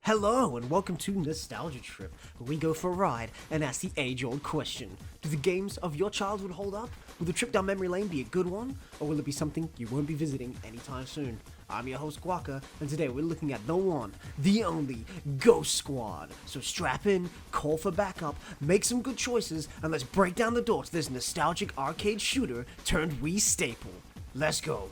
Hello and welcome to Nostalgia Trip, where we go for a ride and ask the age-old question. Do the games of your childhood hold up? Will the trip down memory lane be a good one? Or will it be something you won't be visiting anytime soon? I'm your host Guaka, and today we're looking at the one, the only, Ghost Squad. So strap in, call for backup, make some good choices, and let's break down the door to this nostalgic arcade shooter turned Wii staple. Let's go.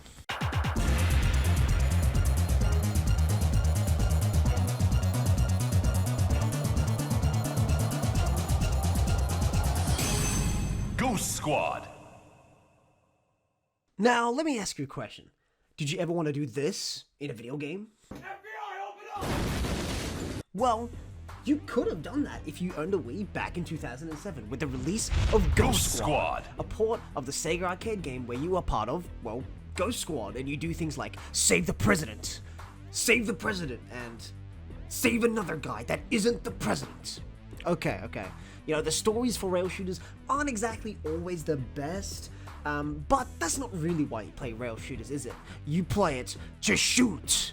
Ghost Squad. Now, let me ask you a question. Did you ever want to do this in a video game? FBI, open up! Well, you could have done that if you owned a Wii back in 2007 with the release of Ghost Squad, a port of the Sega arcade game where you are part of, well, Ghost Squad, and you do things like save the president, and save another guy that isn't the president. Okay. You know, the stories for rail shooters aren't exactly always the best, but that's not really why you play rail shooters, is it? You play it to shoot.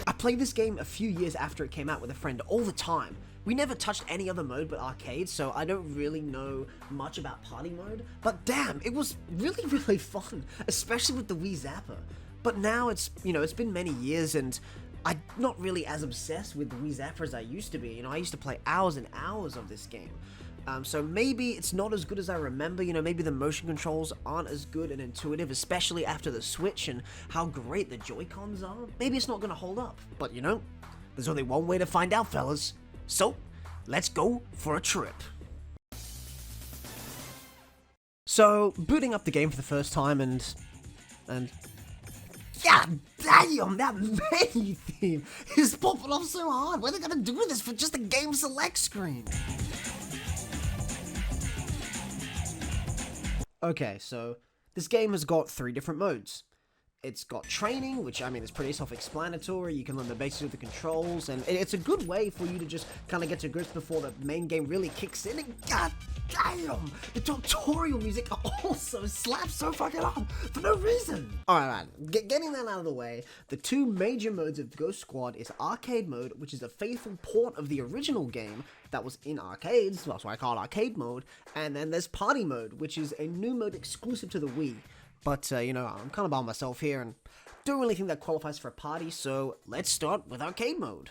I played this game a few years after it came out with a friend all the time. We never touched any other mode but arcade, so I don't really know much about party mode, but damn, it was really fun, especially with the Wii Zapper. But now it's been many years and I'm not really as obsessed with the Wii Zapper as I used to be. You know, I used to play hours and hours of this game. So maybe it's not as good as I remember. You know, maybe the motion controls aren't as good and intuitive, especially after the Switch and how great the Joy-Cons are. Maybe it's not gonna hold up. But you know, there's only one way to find out, fellas. So, let's go for a trip. So, booting up the game for the first time and yeah, damn, that menu theme is popping off so hard. What are they gonna do with this for just a game select screen? Okay, so this game has got 3 different modes. It's got training, which, I mean, is pretty self-explanatory. You can learn the basics of the controls, and it's a good way for you to just kind of get to grips before the main game really kicks in. And god damn, the tutorial music also slaps so fucking hard for no reason. Alright, getting that out of the way, the 2 major modes of Ghost Squad is Arcade Mode, which is a faithful port of the original game that was in arcades, that's why I call it Arcade Mode, and then there's Party Mode, which is a new mode exclusive to the Wii. But, you know, I'm kind of by myself here and don't really think that qualifies for a party, so let's start with Arcade Mode.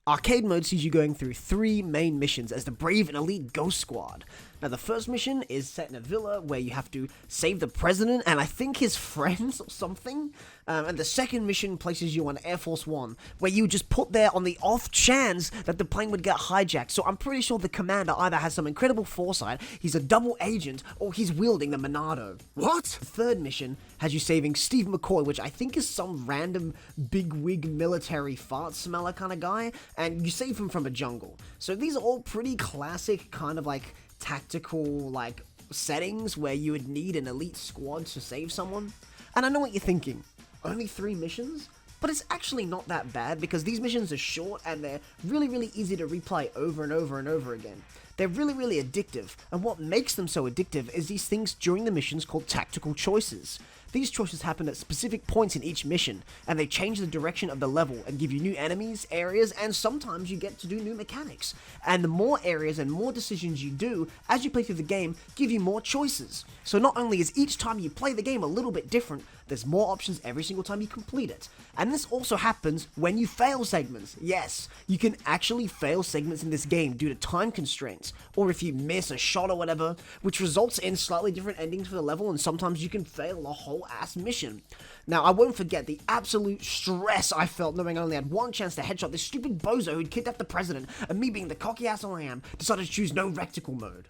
Arcade Mode sees you going through 3 main missions as the brave and elite Ghost Squad. Now, the first mission is set in a villa where you have to save the president and I think his friends or something. And the second mission places you on Air Force One, where you just put there on the off chance that the plane would get hijacked. So I'm pretty sure the commander either has some incredible foresight, he's a double agent, or he's wielding the Monado. What? The third mission has you saving Steve McCoy, which I think is some random bigwig military fart smeller kind of guy, and you save him from a jungle. So these are all pretty classic kind of like tactical like settings where you would need an elite squad to save someone. And I know what you're thinking, only 3 missions? But it's actually not that bad because these missions are short and they're really easy to replay over and over and over again. They're really addictive, and what makes them so addictive is these things during the missions called tactical choices. These choices happen at specific points in each mission, and they change the direction of the level and give you new enemies, areas, and sometimes you get to do new mechanics. And the more areas and more decisions you do as you play through the game give you more choices. So not only is each time you play the game a little bit different, there's more options every single time you complete it. And this also happens when you fail segments. Yes, you can actually fail segments in this game due to time constraints, or if you miss a shot or whatever, which results in slightly different endings for the level, and sometimes you can fail a whole ass mission. Now, I won't forget the absolute stress I felt knowing I only had one chance to headshot this stupid bozo who'd kidnapped the president, and me being the cocky ass I am, decided to choose no reticle mode.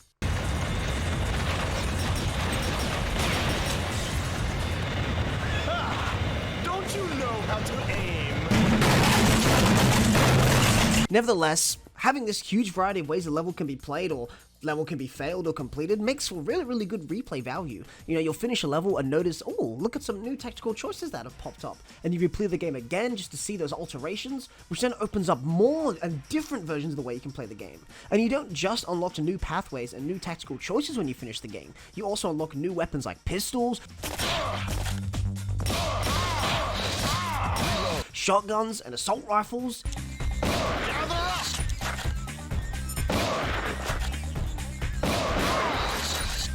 Don't you know how to aim? Nevertheless, having this huge variety of ways the level can be played, or level can be failed or completed makes for really good replay value. You know, you'll finish a level and notice, oh, look at some new tactical choices that have popped up, and you replay the game again just to see those alterations, which then opens up more and different versions of the way you can play the game. And you don't just unlock new pathways and new tactical choices when you finish the game, you also unlock new weapons like pistols, shotguns, and assault rifles.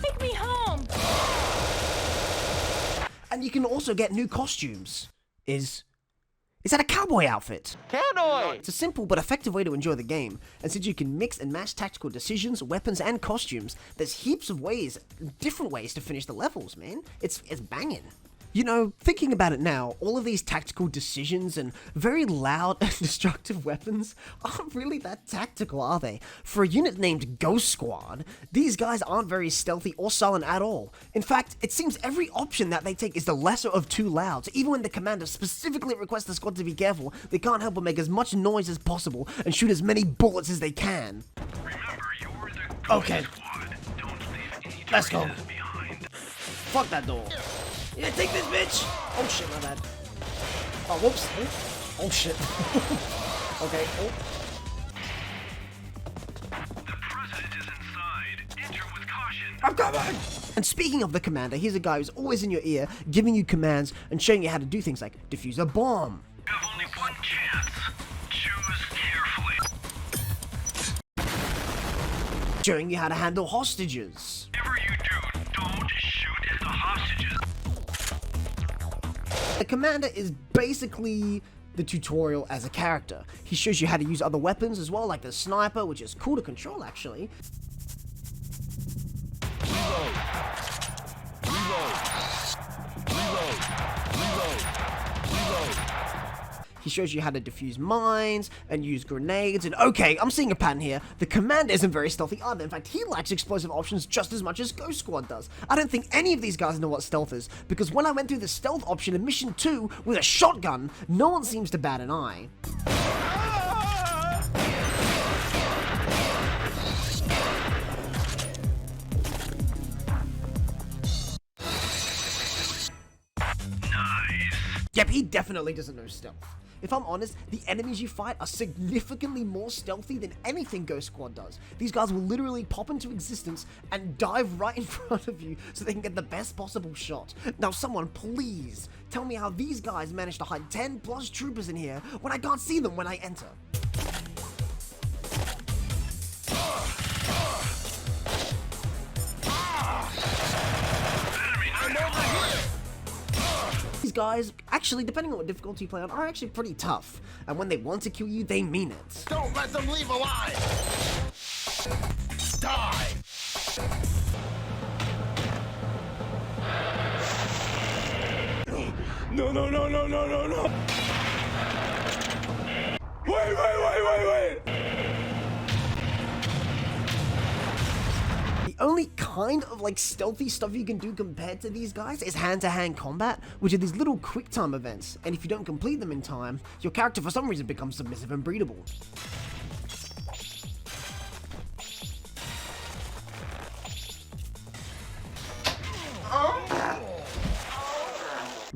Take me home! And you can also get new costumes. Is that a cowboy outfit? Cowboy! It's a simple but effective way to enjoy the game, and since you can mix and match tactical decisions, weapons, and costumes, there's heaps of ways, different ways to finish the levels, man. It's banging. You know, thinking about it now, all of these tactical decisions and very loud and destructive weapons aren't really that tactical, are they? For a unit named Ghost Squad, these guys aren't very stealthy or silent at all. In fact, it seems every option that they take is the lesser of two louds. Even when the commander specifically requests the squad to be careful, they can't help but make as much noise as possible and shoot as many bullets as they can. Remember, you're the Okay. squad. Don't leave any Let's go. traces behind. Fuck that door. Yeah, take this, bitch! Oh shit, my bad. Oh, whoops. Oh shit. Okay, oh. The president is inside. Enter with caution. I'm coming! And speaking of the commander, here's a guy who's always in your ear, giving you commands and showing you how to do things like defuse a bomb. You have only one chance. Choose carefully. Showing you how to handle hostages. Whatever you do, don't shoot at the hostages. The commander is basically the tutorial as a character. He shows you how to use other weapons as well, like the sniper, which is cool to control actually. He shows you how to defuse mines and use grenades, and okay, I'm seeing a pattern here. The commander isn't very stealthy either. In fact, he likes explosive options just as much as Ghost Squad does. I don't think any of these guys know what stealth is, because when I went through the stealth option in Mission 2 with a shotgun, no one seems to bat an eye. Yep, he definitely doesn't know stealth. If I'm honest, the enemies you fight are significantly more stealthy than anything Ghost Squad does. These guys will literally pop into existence and dive right in front of you so they can get the best possible shot. Now someone please tell me how these guys managed to hide 10 plus troopers in here when I can't see them when I enter. These guys, actually, depending on what difficulty you play on, are actually pretty tough. And when they want to kill you, they mean it. Don't let them leave alive! Die! No, no, no, no, no, no, no! Wait! The only kind of like stealthy stuff you can do compared to these guys is hand-to-hand combat, which are these little quick time events, and if you don't complete them in time, your character for some reason becomes submissive and breedable.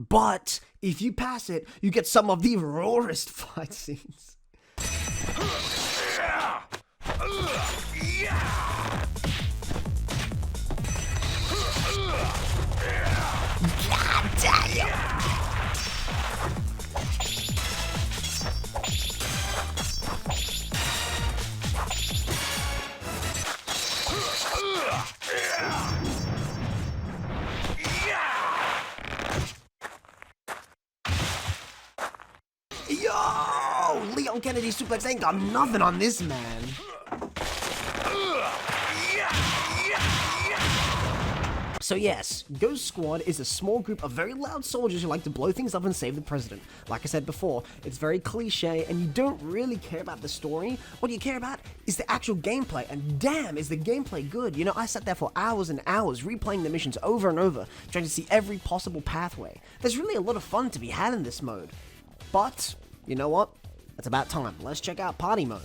But if you pass it, you get some of the rawest fight scenes. God damn! Yo! Leon Kennedy suplex ain't got nothing on this man. So yes, Ghost Squad is a small group of very loud soldiers who like to blow things up and save the president. Like I said before, it's very cliche and you don't really care about the story. What you care about is the actual gameplay, and damn is the gameplay good. You know, I sat there for hours and hours replaying the missions over and over, trying to see every possible pathway. There's really a lot of fun to be had in this mode. But, you know what? It's about time. Let's check out party mode.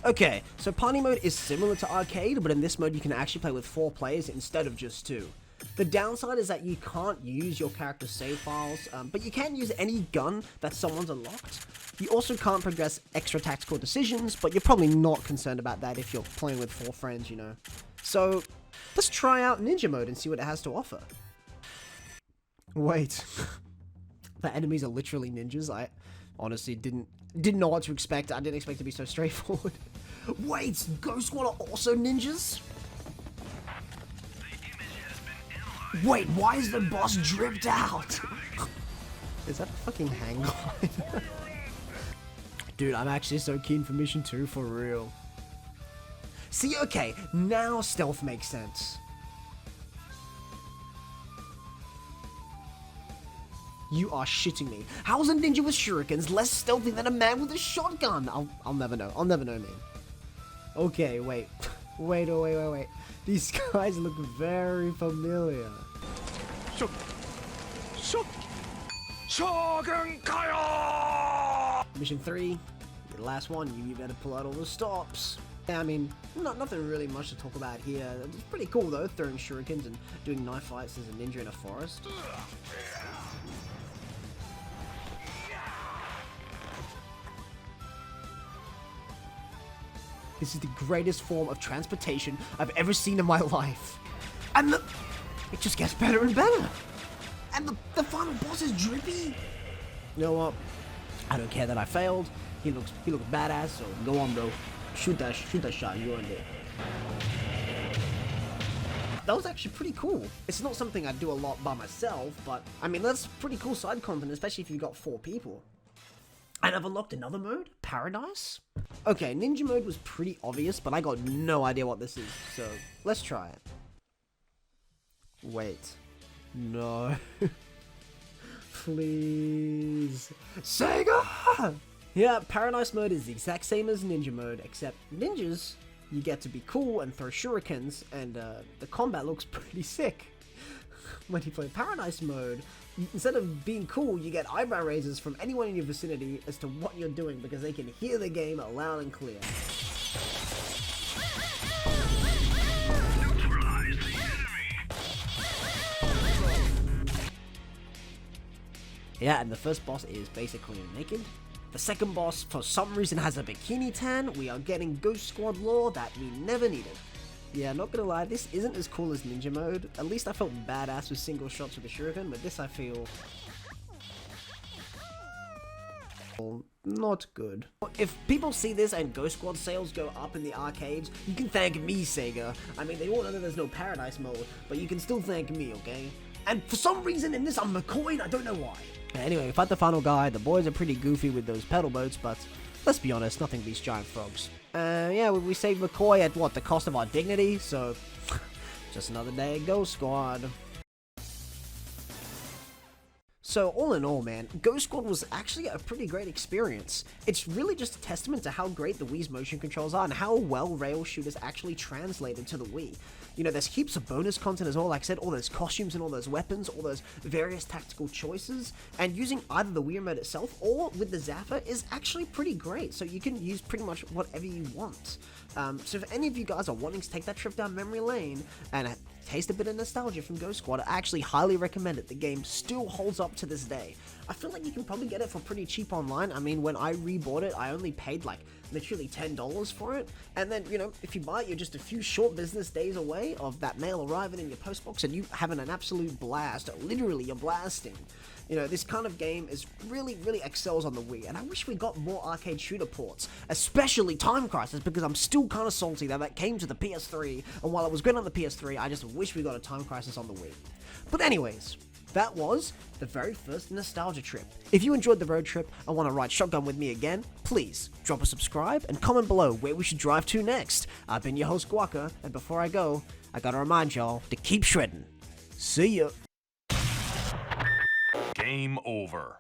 Okay, so party mode is similar to arcade, but in this mode you can actually play with 4 players instead of just 2. The downside is that you can't use your character's save files, but you can use any gun that someone's unlocked. You also can't progress extra tactical decisions, but you're probably not concerned about that if you're playing with 4 friends, you know. So, let's try out ninja mode and see what it has to offer. Wait. The enemies are literally ninjas. I honestly didn't know what to expect. I didn't expect it to be so straightforward. Wait, Ghost Squad are also ninjas? Wait, why is the boss dripped out? Is that a fucking hang glide? Dude, I'm actually so keen for mission 2, for real. See, okay, now stealth makes sense. You are shitting me. How is a ninja with shurikens less stealthy than a man with a shotgun? I'll never know. I'll never know, man. Okay, wait. Wait. These guys look very familiar. Mission 3, the last one, you better pull out all the stops. I mean, nothing really much to talk about here. It's pretty cool though, throwing shurikens and doing knife fights as a ninja in a forest. This is the greatest form of transportation I've ever seen in my life. And it just gets better and better. And the final boss is drippy. You know what? I don't care that I failed. He looks badass, so go on, bro. Shoot that shot, you're in there. That was actually pretty cool. It's not something I do a lot by myself, but I mean, that's pretty cool side content, especially if you got 4 people. And I've unlocked another mode, Paradise. Okay, ninja mode was pretty obvious, but I got no idea what this is, so let's try it. Wait. No. Please. Sega! Yeah, Paradise mode is the exact same as ninja mode, except ninjas, you get to be cool and throw shurikens, and the combat looks pretty sick. When you play Paradise mode, instead of being cool, you get eyebrow raises from anyone in your vicinity as to what you're doing because they can hear the game loud and clear. Yeah, and the first boss is basically naked. The second boss, for some reason, has a bikini tan. We are getting Ghost Squad lore that we never needed. Yeah, not gonna lie, this isn't as cool as ninja mode. At least I felt badass with single shots with the shuriken, but this I feel not good. If people see this and Ghost Squad sales go up in the arcades, you can thank me, Sega. I mean, they all know that there's no Paradise mode, but you can still thank me, okay? And for some reason in this I'm McCoy, I don't know why. Anyway, we fight the final guy. The boys are pretty goofy with those pedal boats, but let's be honest, nothing beats giant frogs. Yeah, we saved McCoy at what, the cost of our dignity? So, just another day at Ghost Squad. So, all in all, man, Ghost Squad was actually a pretty great experience. It's really just a testament to how great the Wii's motion controls are and how well rail shooters actually translated to the Wii. You know, there's heaps of bonus content as well, like I said, all those costumes and all those weapons, all those various tactical choices, and using either the Wii remote itself or with the Zapper is actually pretty great, so you can use pretty much whatever you want. So if any of you guys are wanting to take that trip down memory lane and taste a bit of nostalgia from Ghost Squad, I actually highly recommend it. The game still holds up to this day. I feel like you can probably get it for pretty cheap online. I mean, when I rebought it, I only paid like literally $10 for it, and then, you know, if you buy it, you're just a few short business days away of that mail arriving in your postbox and you having an absolute blast. Literally, you're blasting. You know, this kind of game is really excels on the Wii, and I wish we got more arcade shooter ports, especially Time Crisis, because I'm still kind of salty that came to the PS3, and while it was great on the PS3, I just wish we got a Time Crisis on the Wii. But anyways, that was the very first nostalgia trip. If you enjoyed the road trip and want to ride shotgun with me again, please drop a subscribe and comment below where we should drive to next. I've been your host Guaka, and before I go, I gotta remind y'all to keep shredding. See ya. Game over.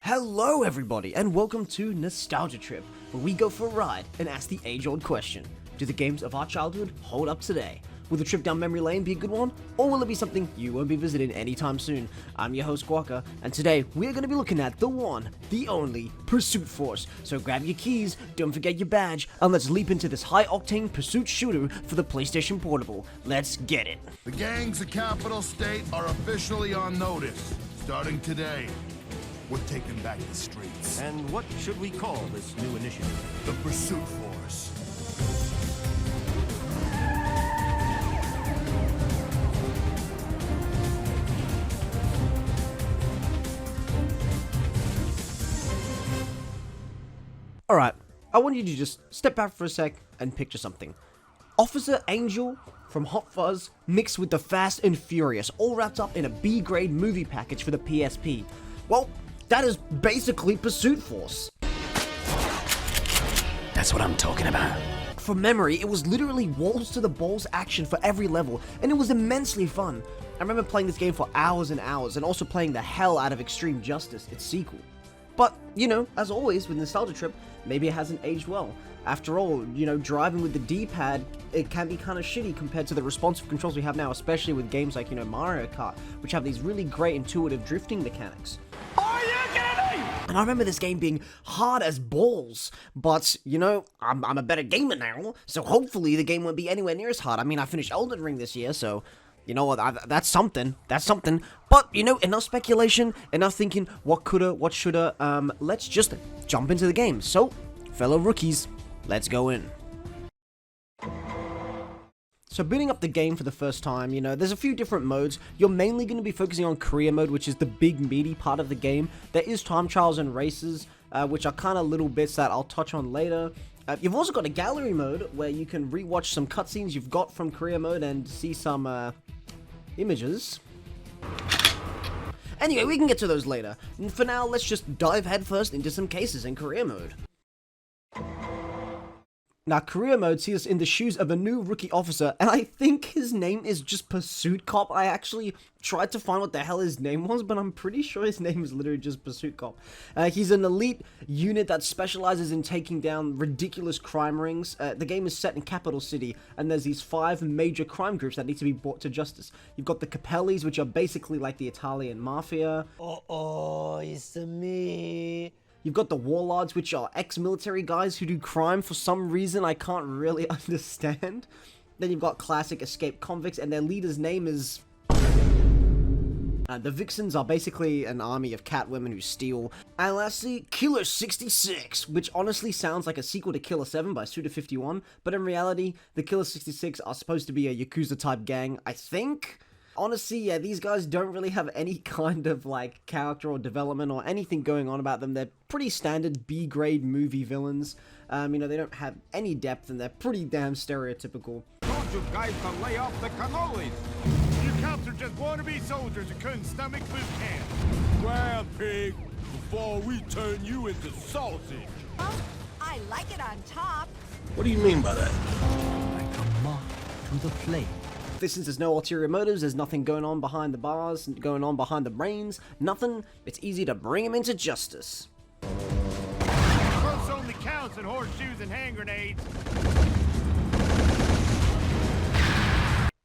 Hello everybody, and welcome to Nostalgia Trip, where we go for a ride and ask the age-old question: do the games of our childhood hold up today? Will the trip down memory lane be a good one, or will it be something you won't be visiting anytime soon? I'm your host Guaka, and today we're going to be looking at the one, the only, Pursuit Force. So grab your keys, don't forget your badge, and let's leap into this high-octane pursuit shooter for the PlayStation Portable. Let's get it. The gangs of Capital State are officially on notice. Starting today, we're taking back the streets. And what should we call this new initiative? The Pursuit Force. Alright, I want you to just step back for a sec and picture something. Officer Angel from Hot Fuzz mixed with the Fast and Furious, all wrapped up in a B-grade movie package for the PSP. Well, that is basically Pursuit Force. That's what I'm talking about. From memory, it was literally walls to the balls action for every level, and it was immensely fun. I remember playing this game for hours and hours, and also playing the hell out of Extreme Justice, its sequel. But, you know, as always with Nostalgia Trip, maybe it hasn't aged well. After all, you know, driving with the D-pad, it can be kind of shitty compared to the responsive controls we have now, especially with games like, you know, Mario Kart, which have these really great intuitive drifting mechanics. Are you kidding? And I remember this game being hard as balls, but, you know, I'm a better gamer now, so hopefully the game won't be anywhere near as hard. I mean, I finished Elden Ring this year, so... You know what, that's something, but, you know, enough speculation, enough thinking, what coulda, what shoulda, let's just jump into the game. So, fellow rookies, let's go in. So booting up the game for the first time, you know, there's a few different modes. You're mainly going to be focusing on career mode, which is the big meaty part of the game. There is time trials and races, which are kind of little bits that I'll touch on later. You've also got a gallery mode, where you can rewatch some cutscenes you've got from career mode and see some, images. Anyway, we can get to those later. And for now, let's just dive headfirst into some cases in career mode. Now, career mode sees us in the shoes of a new rookie officer, and I think his name is just Pursuit Cop. I actually tried to find what the hell his name was, but I'm pretty sure his name is literally just Pursuit Cop. He's an elite unit that specializes in taking down ridiculous crime rings. The game is set in Capital City, and there's these 5 major crime groups that need to be brought to justice. You've got the Capellis, which are basically like the Italian mafia. Oh, it's me. You've got the Warlords, which are ex-military guys who do crime for some reason I can't really understand. Then you've got classic escaped convicts, and their leader's name is... the Vixens are basically an army of cat women who steal. And lastly, Killer 66, which honestly sounds like a sequel to Killer 7 by Suda51, but in reality, the Killer 66 are supposed to be a Yakuza-type gang, I think? Honestly, yeah, these guys don't really have any kind of, like, character or development or anything going on about them. They're pretty standard B-grade movie villains. You know, they don't have any depth, and they're pretty damn stereotypical. Told you guys to lay off the cannolis. You cops are just wannabe soldiers who couldn't stomach boot camp. Grab, pig, before we turn you into sausage. Oh, I like it on top. What do you mean by that? Like a moth to the flame. Since there's no ulterior motives, there's nothing going on behind the bars, going on behind the brains, nothing, it's easy to bring him into justice. Close only counts in horseshoes and hand grenades.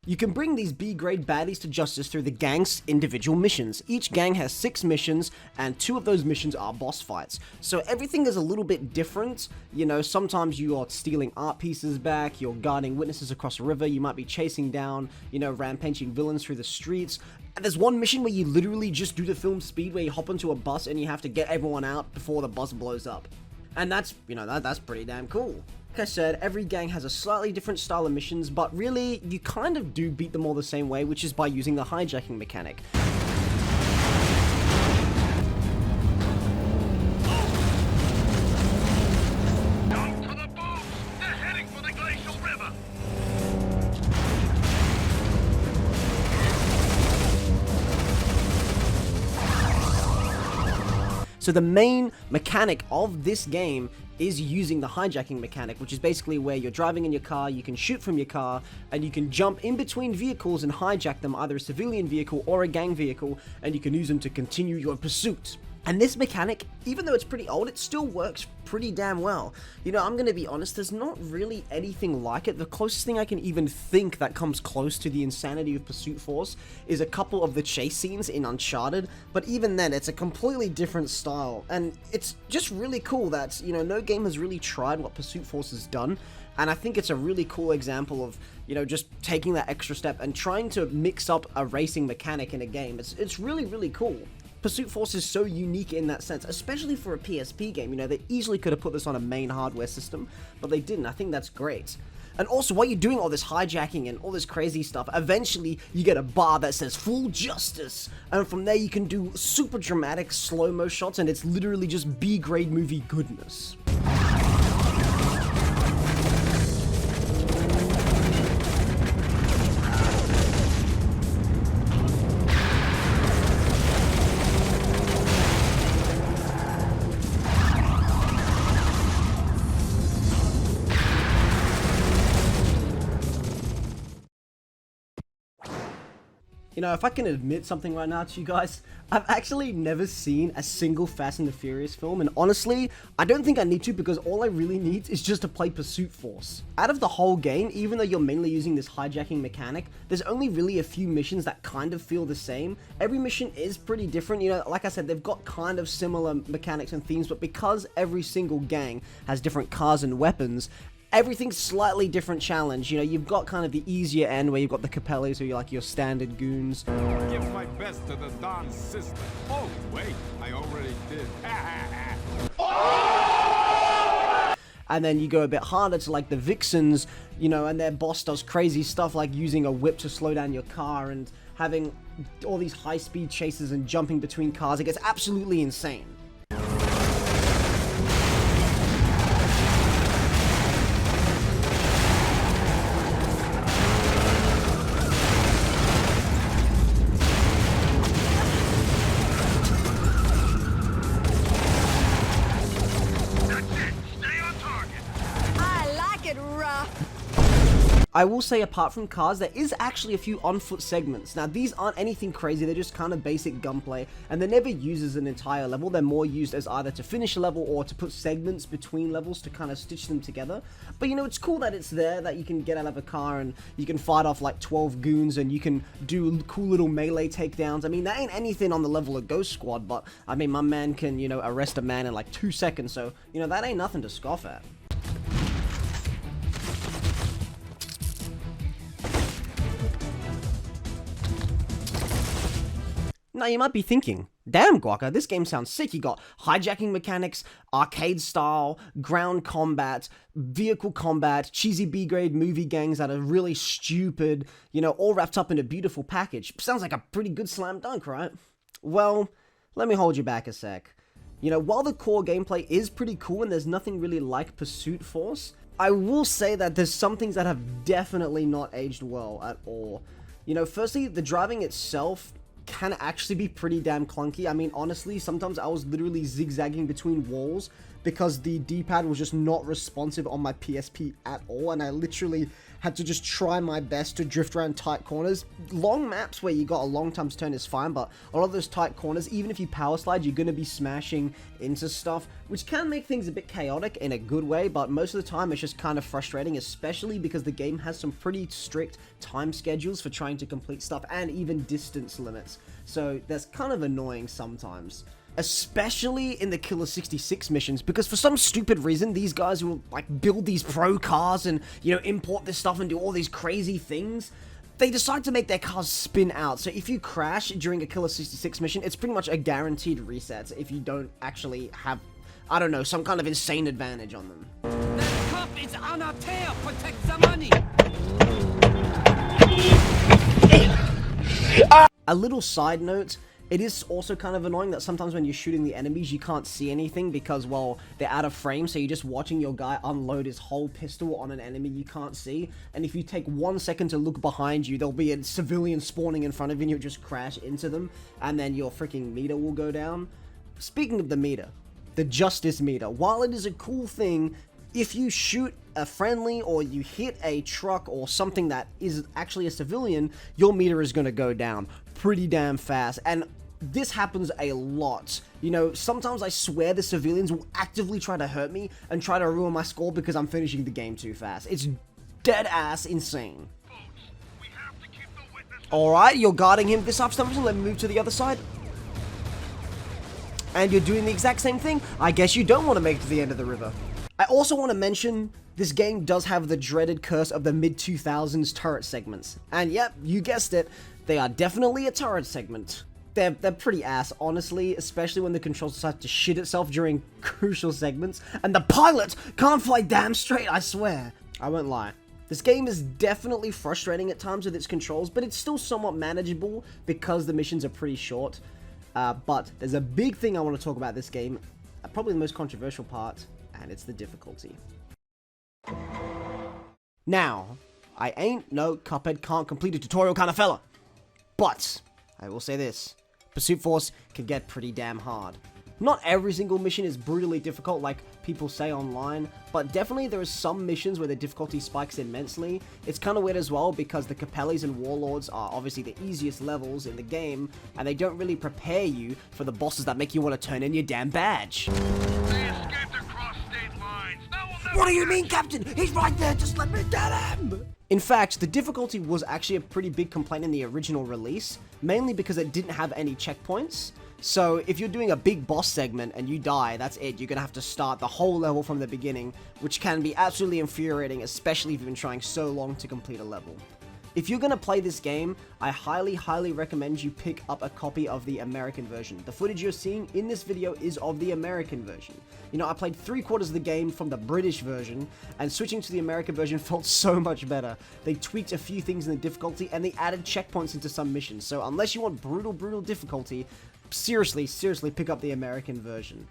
You can bring these B-grade baddies to justice through the gang's individual missions. Each gang has 6 missions, and 2 of those missions are boss fights. So everything is a little bit different. You know, sometimes you are stealing art pieces back, you're guarding witnesses across a river, you might be chasing down, you know, rampaging villains through the streets. And there's one mission where you literally just do the film speed, where you hop onto a bus and you have to get everyone out before the bus blows up. And that's, you know, that's pretty damn cool. Like I said, every gang has a slightly different style of missions, but really, you kind of do beat them all the same way, which is by using the hijacking mechanic. Down to the boats! They're heading for the glacial river! So the main mechanic of this game is using the hijacking mechanic, which is basically where you're driving in your car, you can shoot from your car, and you can jump in between vehicles and hijack them, either a civilian vehicle or a gang vehicle, and you can use them to continue your pursuit. And this mechanic, even though it's pretty old, it still works pretty damn well. You know, I'm gonna be honest, there's not really anything like it. The closest thing I can even think that comes close to the insanity of Pursuit Force is a couple of the chase scenes in Uncharted, but even then, it's a completely different style. And it's just really cool that, you know, no game has really tried what Pursuit Force has done. And I think it's a really cool example of, you know, just taking that extra step and trying to mix up a racing mechanic in a game. It's really, really cool. Pursuit Force is so unique in that sense, especially for a PSP game. You know, they easily could have put this on a main hardware system, but they didn't. I think that's great. And also, while you're doing all this hijacking and all this crazy stuff, eventually you get a bar that says full justice, and from there you can do super dramatic slow-mo shots, and it's literally just B-grade movie goodness. You know, if I can admit something right now to you guys, I've actually never seen a single Fast and the Furious film, and honestly, I don't think I need to, because all I really need is just to play Pursuit Force. Out of the whole game, even though you're mainly using this hijacking mechanic, there's only really a few missions that kind of feel the same. Every mission is pretty different, you know, like I said, they've got kind of similar mechanics and themes, but because every single gang has different cars and weapons, everything's slightly different challenge. You know, you've got kind of the easier end where you've got the Capellis, who are like your standard goons. Give my best to the Don sister. Oh, wait, I already did. And then you go a bit harder to like the Vixens, you know, and their boss does crazy stuff like using a whip to slow down your car and having all these high-speed chases and jumping between cars. It gets absolutely insane. I will say, apart from cars, there is actually a few on-foot segments. Now, these aren't anything crazy, they're just kind of basic gunplay, and they're never used as an entire level. They're more used as either to finish a level or to put segments between levels to kind of stitch them together. But, you know, it's cool that it's there, that you can get out of a car and you can fight off like 12 goons and you can do cool little melee takedowns. I mean, that ain't anything on the level of Ghost Squad, but, I mean, my man can, you know, arrest a man in like 2 seconds, so, you know, that ain't nothing to scoff at. Now you might be thinking, damn Guaca, this game sounds sick. You got hijacking mechanics, arcade style, ground combat, vehicle combat, cheesy B-grade movie gangs that are really stupid, you know, all wrapped up in a beautiful package. Sounds like a pretty good slam dunk, right? Well, let me hold you back a sec. You know, while the core gameplay is pretty cool and there's nothing really like Pursuit Force, I will say that there's some things that have definitely not aged well at all. You know, firstly, the driving itself can actually be pretty damn clunky. I mean, honestly, sometimes I was literally zigzagging between walls because the D-pad was just not responsive on my PSP at all, and I literally had to just try my best to drift around tight corners. Long maps where you got a long time to turn is fine, but a lot of those tight corners, even if you power slide, you're going to be smashing into stuff, which can make things a bit chaotic in a good way, but most of the time it's just kind of frustrating, especially because the game has some pretty strict time schedules for trying to complete stuff and even distance limits, so that's kind of annoying sometimes. Especially in the Killer 66 missions, because for some stupid reason, these guys will like build these pro cars and, you know, import this stuff and do all these crazy things. They decide to make their cars spin out, so if you crash during a Killer 66 mission, it's pretty much a guaranteed reset if you don't actually have, I don't know, some kind of insane advantage on them. The cop is on our tail! Protect the money! A little side note, it is also kind of annoying that sometimes when you're shooting the enemies, you can't see anything because, well, they're out of frame, so you're just watching your guy unload his whole pistol on an enemy you can't see, and if you take 1 second to look behind you, there'll be a civilian spawning in front of you and you'll just crash into them, and then your freaking meter will go down. Speaking of the meter, the justice meter, while it is a cool thing, if you shoot a friendly or you hit a truck or something that is actually a civilian, your meter is going to go down pretty damn fast. And this happens a lot. You know, sometimes I swear the civilians will actively try to hurt me and try to ruin my score because I'm finishing the game too fast. It's dead ass insane. Alright, you're guarding him this up, something. Let me move to the other side. And you're doing the exact same thing. I guess you don't want to make it to the end of the river. I also want to mention, this game does have the dreaded curse of the mid-2000s turret segments. And yep, you guessed it, they are definitely a turret segment. They're pretty ass, honestly, especially when the control decides to shit itself during crucial segments, and the pilot can't fly damn straight, I swear. I won't lie. This game is definitely frustrating at times with its controls, but it's still somewhat manageable because the missions are pretty short. But there's a big thing I want to talk about this game, probably the most controversial part, and it's the difficulty. Now, I ain't no Cuphead can't complete a tutorial kind of fella, but I will say this, Pursuit Force can get pretty damn hard. Not every single mission is brutally difficult like people say online, but definitely there are some missions where the difficulty spikes immensely. It's kind of weird as well because the Capellis and Warlords are obviously the easiest levels in the game, and they don't really prepare you for the bosses that make you want to turn in your damn badge. They escaped across state lines. That will never What do you mean, Captain? He's right there, just let me get him! In fact, the difficulty was actually a pretty big complaint in the original release, mainly because it didn't have any checkpoints. So if you're doing a big boss segment and you die, that's it. You're gonna have to start the whole level from the beginning, which can be absolutely infuriating, especially if you've been trying so long to complete a level. If you're gonna play this game, I highly recommend you pick up a copy of the American version. The footage you're seeing in this video is of the American version. You know, I played 3/4 of the game from the British version, and switching to the American version felt so much better. They tweaked a few things in the difficulty, and they added checkpoints into some missions. So unless you want brutal difficulty, seriously pick up the American version.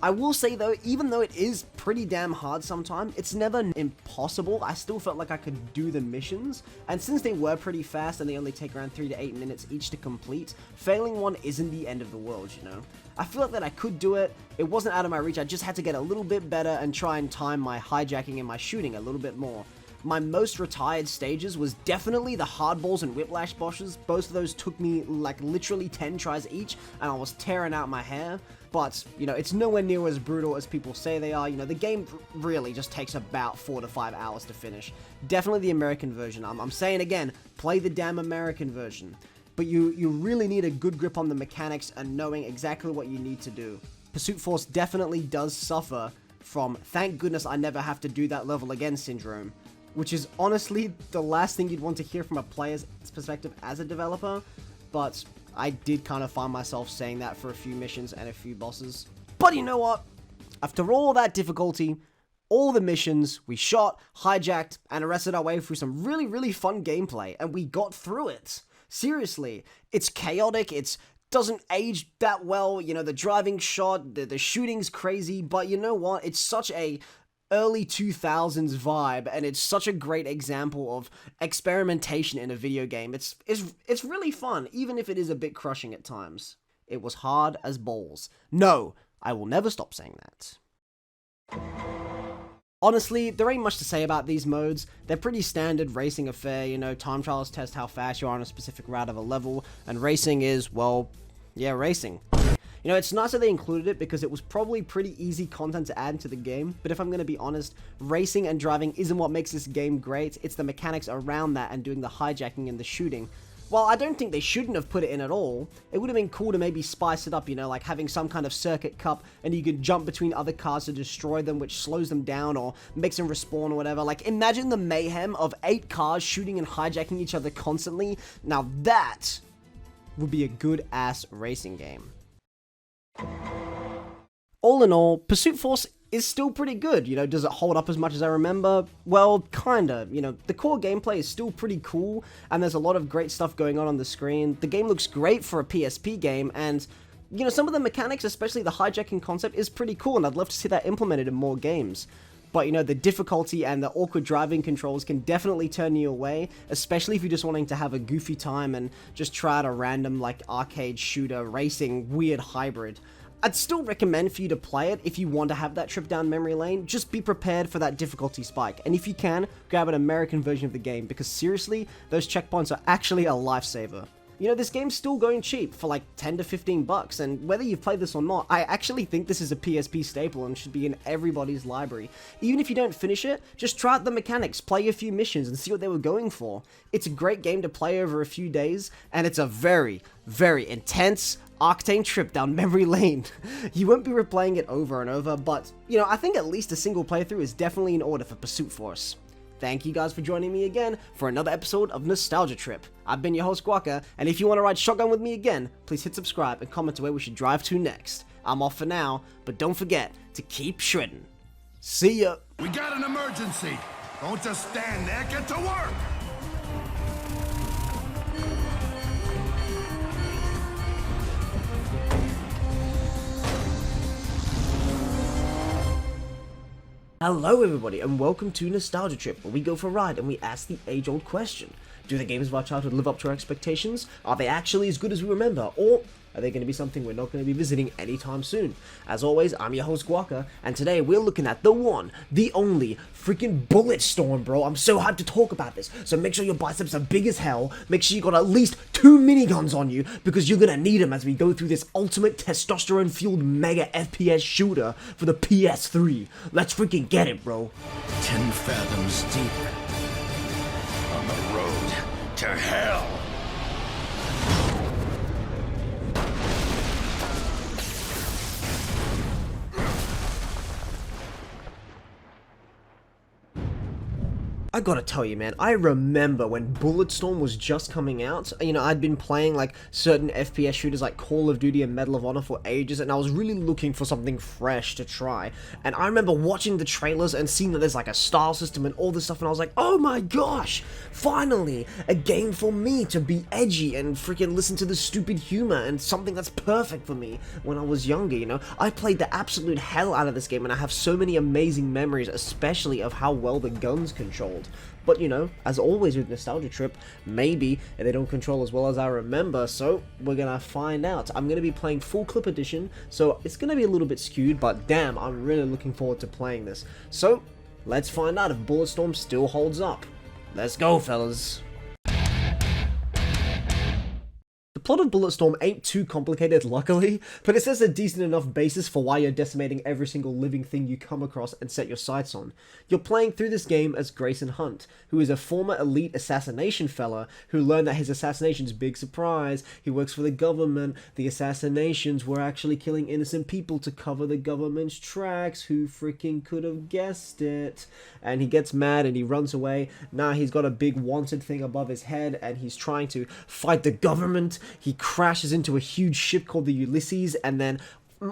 I will say though, even though it is pretty damn hard sometimes, it's never impossible. I still felt like I could do the missions, and since they were pretty fast and they only take around 3 to 8 minutes each to complete, failing one isn't the end of the world, you know? I feel like that I could do it. It wasn't out of my reach. I just had to get a little bit better and try and time my hijacking and my shooting a little bit more. My most retired stages was definitely the hardballs and whiplash bosses. Both of those took me like literally 10 tries each, and I was tearing out my hair. But, you know, it's nowhere near as brutal as people say they are. You know, the game really just takes about 4 to 5 hours to finish. Definitely the American version. I'm saying again, play the damn American version. But you really need a good grip on the mechanics and knowing exactly what you need to do. Pursuit Force definitely does suffer from thank goodness I never have to do that level again syndrome, which is honestly the last thing you'd want to hear from a player's perspective as a developer, but I did kind of find myself saying that for a few missions and a few bosses. But you know what? After all that difficulty, all the missions, we shot, hijacked, and arrested our way through some really fun gameplay, and we got through it. Seriously, it's chaotic, it doesn't age that well, you know, the driving shot, the shooting's crazy, but you know what? It's such a early 2000s vibe, and it's such a great example of experimentation in a video game. It's really fun, even if it is a bit crushing at times. It was hard as balls. No, I will never stop saying that. Honestly, there ain't much to say about these modes. They're pretty standard racing affair, you know, time trials test how fast you are on a specific route of a level, and racing is, well, yeah, racing. You know, it's nice that they included it because it was probably pretty easy content to add into the game, but if I'm going to be honest, racing and driving isn't what makes this game great, it's the mechanics around that and doing the hijacking and the shooting. While I don't think they shouldn't have put it in at all, it would have been cool to maybe spice it up, you know, like having some kind of circuit cup and you could jump between other cars to destroy them, which slows them down or makes them respawn or whatever. Like, imagine the mayhem of 8 cars shooting and hijacking each other constantly. Now that would be a good-ass racing game. All in all, Pursuit Force is still pretty good. You know, does it hold up as much as I remember? Well, kinda. You know, the core gameplay is still pretty cool, and there's a lot of great stuff going on the screen. The game looks great for a PSP game, and, you know, some of the mechanics, especially the hijacking concept, is pretty cool, and I'd love to see that implemented in more games. But, you know, the difficulty and the awkward driving controls can definitely turn you away, especially if you're just wanting to have a goofy time and just try out a random, like, arcade shooter racing weird hybrid. I'd still recommend for you to play it if you want to have that trip down memory lane. Just be prepared for that difficulty spike, and if you can, grab an American version of the game, because seriously, those checkpoints are actually a lifesaver. You know, this game's still going cheap for like 10 to 15 bucks, and whether you've played this or not, I actually think this is a PSP staple and should be in everybody's library. Even if you don't finish it, just try out the mechanics, play a few missions, and see what they were going for. It's a great game to play over a few days, and it's a very, very intense, octane trip down memory lane. You won't be replaying it over and over, but, you know, I think at least a single playthrough is definitely in order for Pursuit Force. Thank you guys for joining me again for another episode of Nostalgia Trip. I've been your host Guaka, and if you want to ride shotgun with me again, please hit subscribe and comment to where we should drive to next. I'm off for now, but don't forget to keep shredding. See ya! We got an emergency! Don't just stand there, get to work! Hello everybody, and welcome to Nostalgia Trip, where we go for a ride and we ask the age-old question. Do the games of our childhood live up to our expectations? Are they actually as good as we remember? Or are they going to be something we're not going to be visiting anytime soon? As always, I'm your host Guaka, and today we're looking at the one, the only, freaking Bulletstorm, bro. I'm so hyped to talk about this, so make sure your biceps are big as hell, make sure you got at least 2 miniguns on you, because you're going to need them as we go through this ultimate testosterone-fueled mega FPS shooter for the PS3. Let's freaking get it, bro. 10 fathoms deep. On the road to hell. I gotta tell you, man, I remember when Bulletstorm was just coming out. You know, I'd been playing like certain FPS shooters like Call of Duty and Medal of Honor for ages, and I was really looking for something fresh to try. And I remember watching the trailers and seeing that there's like a style system and all this stuff, and I was like, oh my gosh, finally, a game for me to be edgy and freaking listen to the stupid humor, and something that's perfect for me when I was younger, you know? I played the absolute hell out of this game, and I have so many amazing memories, especially of how well the guns controlled. But, you know, as always with Nostalgia Trip, maybe they don't control as well as I remember, so we're gonna find out. I'm gonna be playing full clip edition, so it's gonna be a little bit skewed, but damn, I'm really looking forward to playing this. So, let's find out if Bulletstorm still holds up. Let's go, fellas. The plot of Bulletstorm ain't too complicated, luckily, but it sets a decent enough basis for why you're decimating every single living thing you come across and set your sights on. You're playing through this game as Grayson Hunt, who is a former elite assassination fella who learned that his assassinations, big surprise, he works for the government, the assassinations were actually killing innocent people to cover the government's tracks, who freaking could have guessed it? And he gets mad and he runs away. Now he's got a big wanted thing above his head and he's trying to fight the government. He crashes into a huge ship called the Ulysses, and then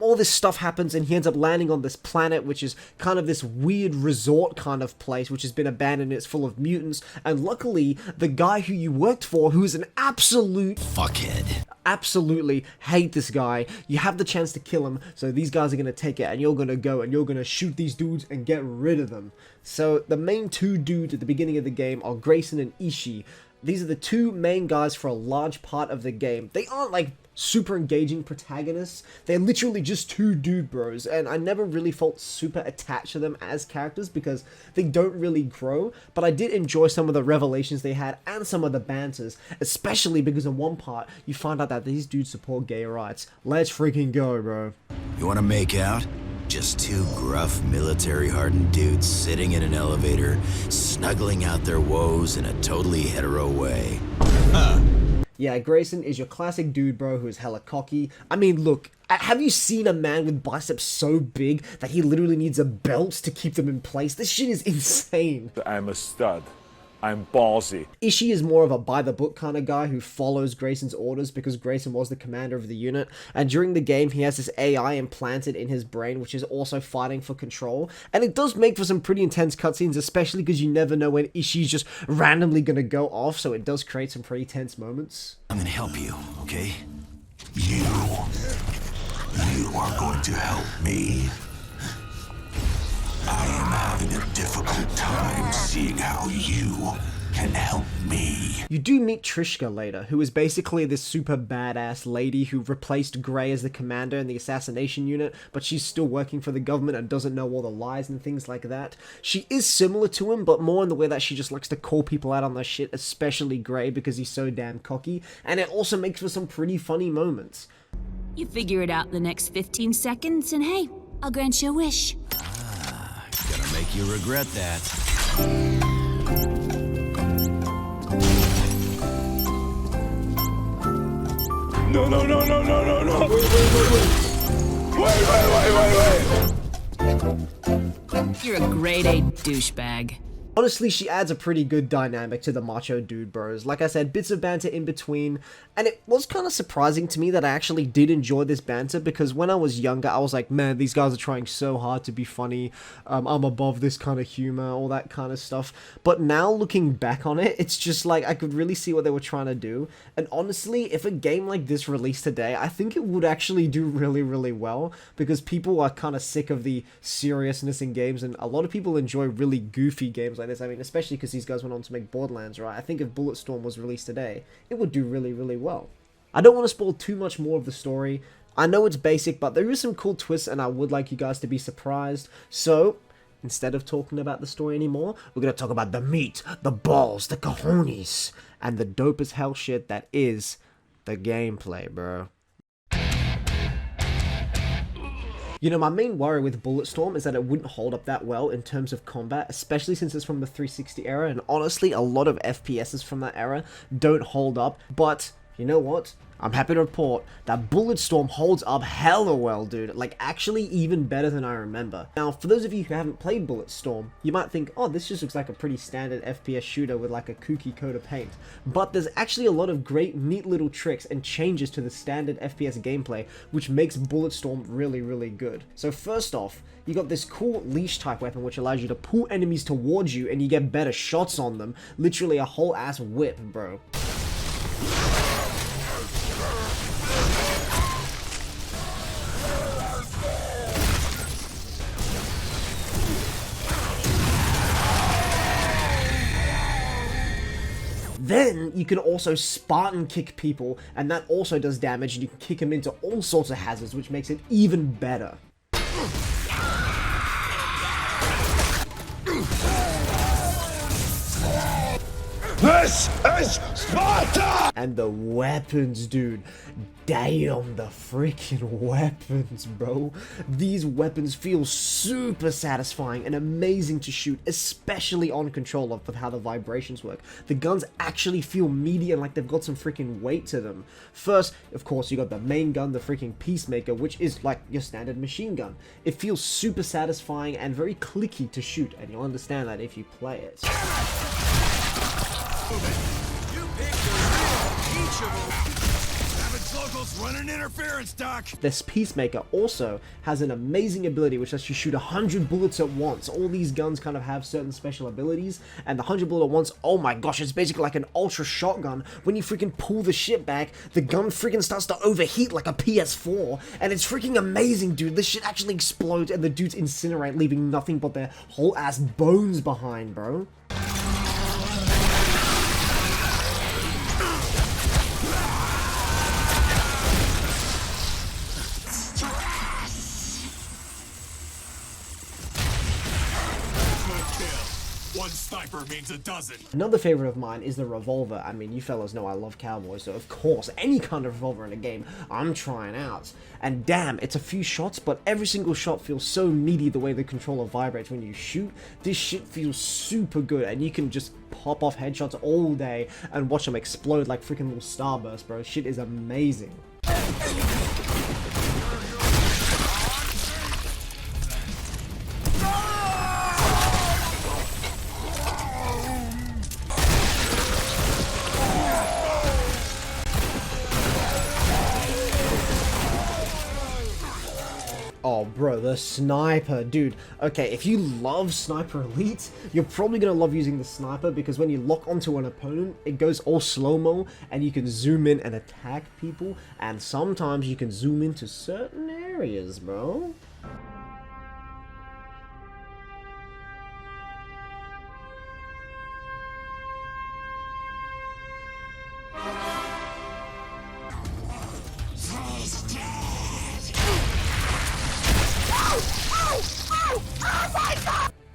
all this stuff happens and he ends up landing on this planet, which is kind of this weird resort kind of place, which has been abandoned. It's full of mutants, and luckily the guy who you worked for, who is an absolute fuckhead, absolutely hate this guy, you have the chance to kill him, so these guys are going to take it, and you're going to go and you're going to shoot these dudes and get rid of them. So the main two dudes at the beginning of the game are Grayson and Ishii. These are the two main guys for a large part of the game. They aren't like super engaging protagonists. They're literally just two dude bros, and I never really felt super attached to them as characters because they don't really grow, but I did enjoy some of the revelations they had and some of the banters, especially because in one part you find out that these dudes support gay rights. Let's freaking go, bro. You wanna make out? Just two gruff, military-hardened dudes sitting in an elevator, snuggling out their woes in a totally hetero way. Yeah, Grayson is your classic dude bro who is hella cocky. I mean, look, have you seen a man with biceps so big that he literally needs a belt to keep them in place? This shit is insane. I'm a stud. I'm ballsy. Ishii is more of a by-the-book kind of guy who follows Grayson's orders because Grayson was the commander of the unit, and during the game he has this AI implanted in his brain which is also fighting for control, and it does make for some pretty intense cutscenes, especially because you never know when Ishii's just randomly gonna go off, so it does create some pretty tense moments. I'm gonna help you, okay? You are going to help me. I am having a difficult time seeing how you can help me. You do meet Trishka later, who is basically this super badass lady who replaced Grey as the commander in the assassination unit, but she's still working for the government and doesn't know all the lies and things like that. She is similar to him, but more in the way that she just likes to call people out on their shit, especially Grey because he's so damn cocky, and it also makes for some pretty funny moments. You figure it out the next 15 seconds, and hey, I'll grant you a wish. Gonna make you regret that. No, no, no, no, no, no, no. Wait. You're a grade A douchebag. Honestly, she adds a pretty good dynamic to the macho dude bros. Like I said, bits of banter in between, and it was kind of surprising to me that I actually did enjoy this banter, because when I was younger, I was like, man, these guys are trying so hard to be funny, I'm above this kind of humor, all that kind of stuff. But now, looking back on it, it's just like, I could really see what they were trying to do, and honestly, if a game like this released today, I think it would actually do really, really well, because people are kind of sick of the seriousness in games, and a lot of people enjoy really goofy games like this. I mean, especially because these guys went on to make Borderlands, right? I think if Bulletstorm was released today, it would do really, really well. I don't want to spoil too much more of the story. I know it's basic, but there is some cool twists, and I would like you guys to be surprised. So, instead of talking about the story anymore, we're going to talk about the meat, the balls, the cojones, and the dope as hell shit that is the gameplay, bro. You know, my main worry with Bulletstorm is that it wouldn't hold up that well in terms of combat, especially since it's from the 360 era, and honestly, a lot of FPSs from that era don't hold up, but you know what? I'm happy to report that Bulletstorm holds up hella well, dude. Like, actually even better than I remember. Now, for those of you who haven't played Bulletstorm, you might think, oh, this just looks like a pretty standard FPS shooter with like a kooky coat of paint. But there's actually a lot of great, neat little tricks and changes to the standard FPS gameplay, which makes Bulletstorm really, really good. So first off, you got this cool leash type weapon which allows you to pull enemies towards you and you get better shots on them. Literally a whole ass whip, bro. Then you can also Spartan kick people, and that also does damage, and you can kick them into all sorts of hazards, which makes it even better. This is Sparta! And the weapons, dude. Damn, the freaking weapons, bro. These weapons feel super satisfying and amazing to shoot, especially on controller with how the vibrations work. The guns actually feel meaty and like they've got some freaking weight to them. First, of course, you got the main gun, the freaking Peacemaker, which is like your standard machine gun. It feels super satisfying and very clicky to shoot, and you'll understand that if you play it. You picked each of them. Savage locals running interference, Doc. This Peacemaker also has an amazing ability which lets you shoot 100 bullets at once. All these guns kind of have certain special abilities, and the 100 bullet at once, oh my gosh, it's basically like an ultra shotgun. When you freaking pull the shit back, the gun freaking starts to overheat like a PS4, and it's freaking amazing, dude. This shit actually explodes and the dudes incinerate, leaving nothing but their whole ass bones behind, bro. One sniper means a dozen. Another favorite of mine is the revolver. I mean, you fellas know I love cowboys, so of course, any kind of revolver in a game, I'm trying out. And damn, it's a few shots, but every single shot feels so meaty the way the controller vibrates when you shoot. This shit feels super good, and you can just pop off headshots all day and watch them explode like freaking little starbursts, bro. Shit is amazing. Oh bro, the sniper, dude. Okay, if you love Sniper Elite, you're probably gonna love using the sniper, because when you lock onto an opponent, it goes all slow-mo and you can zoom in and attack people, and sometimes you can zoom into certain areas, bro.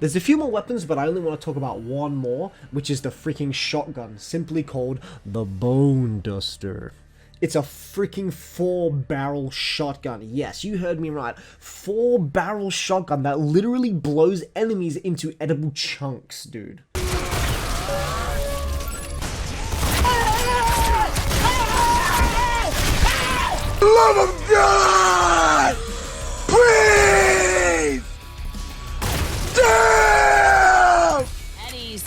There's a few more weapons, but I only want to talk about one more, which is the freaking shotgun, simply called the Bone Duster. It's a freaking 4-barrel shotgun. Yes, you heard me right. 4-barrel shotgun that literally blows enemies into edible chunks, dude. Love of God! Please! Damn! Eddie's.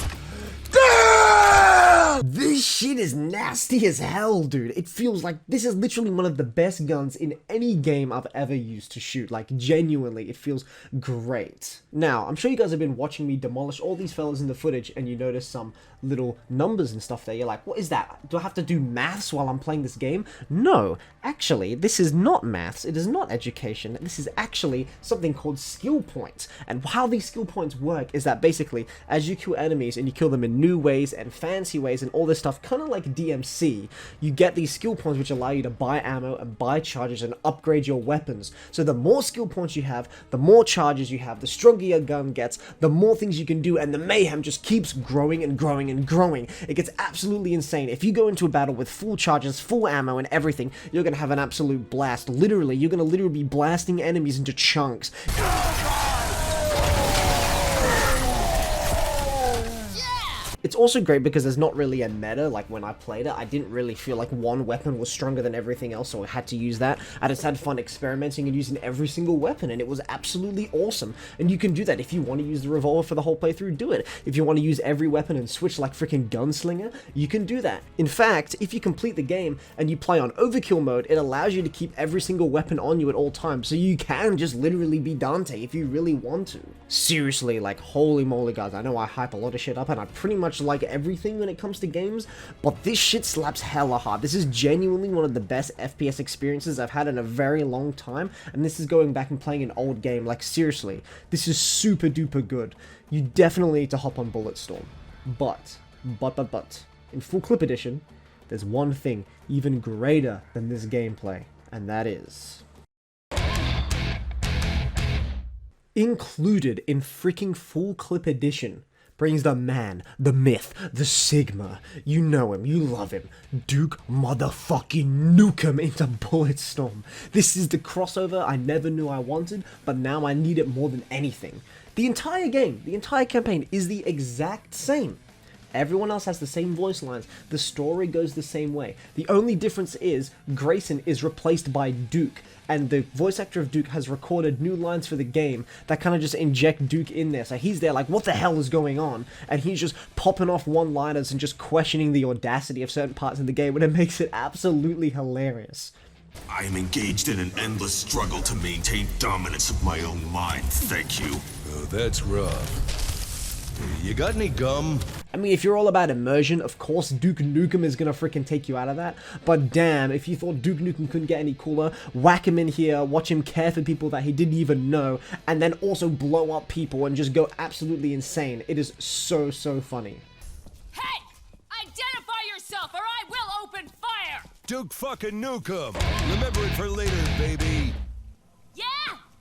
Damn! This shit is nasty as hell, dude. It feels like this is literally one of the best guns in any game I've ever used to shoot. Like, genuinely, it feels great. Now, I'm sure you guys have been watching me demolish all these fellas in the footage, and you notice some little numbers and stuff there. You're like, what is that? Do I have to do maths while I'm playing this game? No, actually, this is not maths. It is not education. This is actually something called skill points. And how these skill points work is that basically, as you kill enemies and you kill them in new ways and fancy ways and all this stuff, kind of like DMC, you get these skill points which allow you to buy ammo and buy charges and upgrade your weapons. So the more skill points you have, the more charges you have, the stronger your gun gets, the more things you can do, and the mayhem just keeps growing and growing and growing. It gets absolutely insane. If you go into a battle with full charges, full ammo, and everything, you're gonna have an absolute blast. Literally, you're gonna literally be blasting enemies into chunks. It's also great because there's not really a meta. Like when I played it, I didn't really feel like one weapon was stronger than everything else, so I had to use that. I just had fun experimenting and using every single weapon, and it was absolutely awesome. And you can do that if you want to use the revolver for the whole playthrough, do it. If you want to use every weapon and switch like freaking gunslinger, you can do that. In fact, if you complete the game and you play on overkill mode, it allows you to keep every single weapon on you at all times, so you can just literally be Dante if you really want to. Seriously, like, holy moly guys, I know I hype a lot of shit up and I pretty much like everything when it comes to games, but this shit slaps hella hard. This is genuinely one of the best FPS experiences I've had in a very long time, and this is going back and playing an old game. Like, seriously, this is super duper good. You definitely need to hop on Bulletstorm. But, in full clip edition, there's one thing even greater than this gameplay, and that is... included in freaking full clip edition brings the man, the myth, the Sigma. You know him, you love him. Duke motherfucking Nukem into Bulletstorm. This is the crossover I never knew I wanted, but now I need it more than anything. The entire game, the entire campaign is the exact same. Everyone else has the same voice lines, the story goes the same way. The only difference is Grayson is replaced by Duke, and the voice actor of Duke has recorded new lines for the game that kind of just inject Duke in there. So he's there like, what the hell is going on? And he's just popping off one-liners and just questioning the audacity of certain parts in the game, and it makes it absolutely hilarious. I am engaged in an endless struggle to maintain dominance of my own mind, thank you. Oh, that's rough. You got any gum? I mean, if you're all about immersion, of course Duke Nukem is gonna freaking take you out of that. But damn, if you thought Duke Nukem couldn't get any cooler, whack him in here, watch him care for people that he didn't even know, and then also blow up people and just go absolutely insane. It is so, so funny. Hey! Identify yourself or I will open fire! Duke fucking Nukem. Remember it for later, baby. Yeah?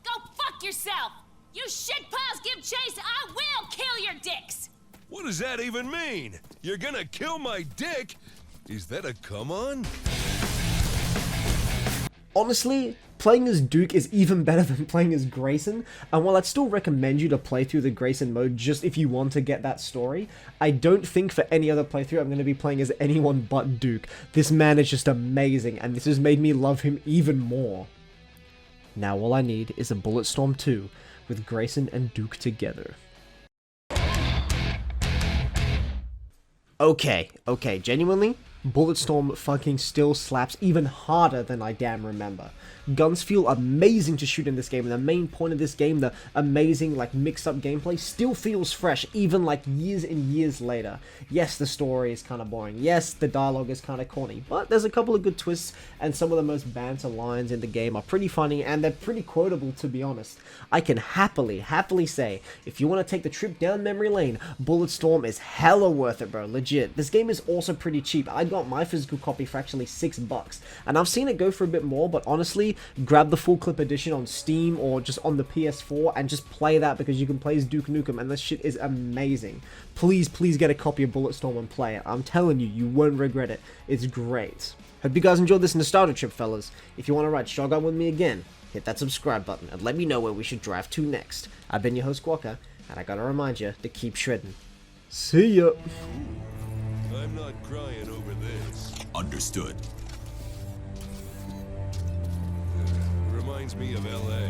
Go fuck yourself! You shitpiles give chase, I will kill your dicks! What does that even mean? You're gonna kill my dick? Is that a come-on? Honestly, playing as Duke is even better than playing as Grayson, and while I'd still recommend you to play through the Grayson mode just if you want to get that story, I don't think for any other playthrough I'm going to be playing as anyone but Duke. This man is just amazing, and this has made me love him even more. Now all I need is a Bulletstorm 2 with Grayson and Duke together. Okay, genuinely, Bulletstorm fucking still slaps even harder than I damn remember. Guns feel amazing to shoot in this game, and the main point of this game, the amazing like mixed up gameplay, still feels fresh even like years and years later. Yes, the story is kind of boring, yes, the dialogue is kind of corny, but there's a couple of good twists, and some of the most banter lines in the game are pretty funny, and they're pretty quotable, to be honest. I can happily say, if you want to take the trip down memory lane, Bulletstorm is hella worth it, bro, legit. This game is also pretty cheap. I'd got my physical copy for actually $6, and I've seen it go for a bit more, but honestly, grab the full clip edition on Steam or just on the PS4 and just play that, because you can play as Duke Nukem and this shit is amazing. Please get a copy of Bulletstorm and play it. I'm telling you, you won't regret it. It's great. Hope you guys enjoyed this nostalgia trip, fellas. If you want to ride shotgun with me again, hit that subscribe button and let me know where we should drive to next. I've been your host, Walker, and I gotta remind you to keep shredding. See ya! I'm not crying over this. Understood. Reminds me of LA.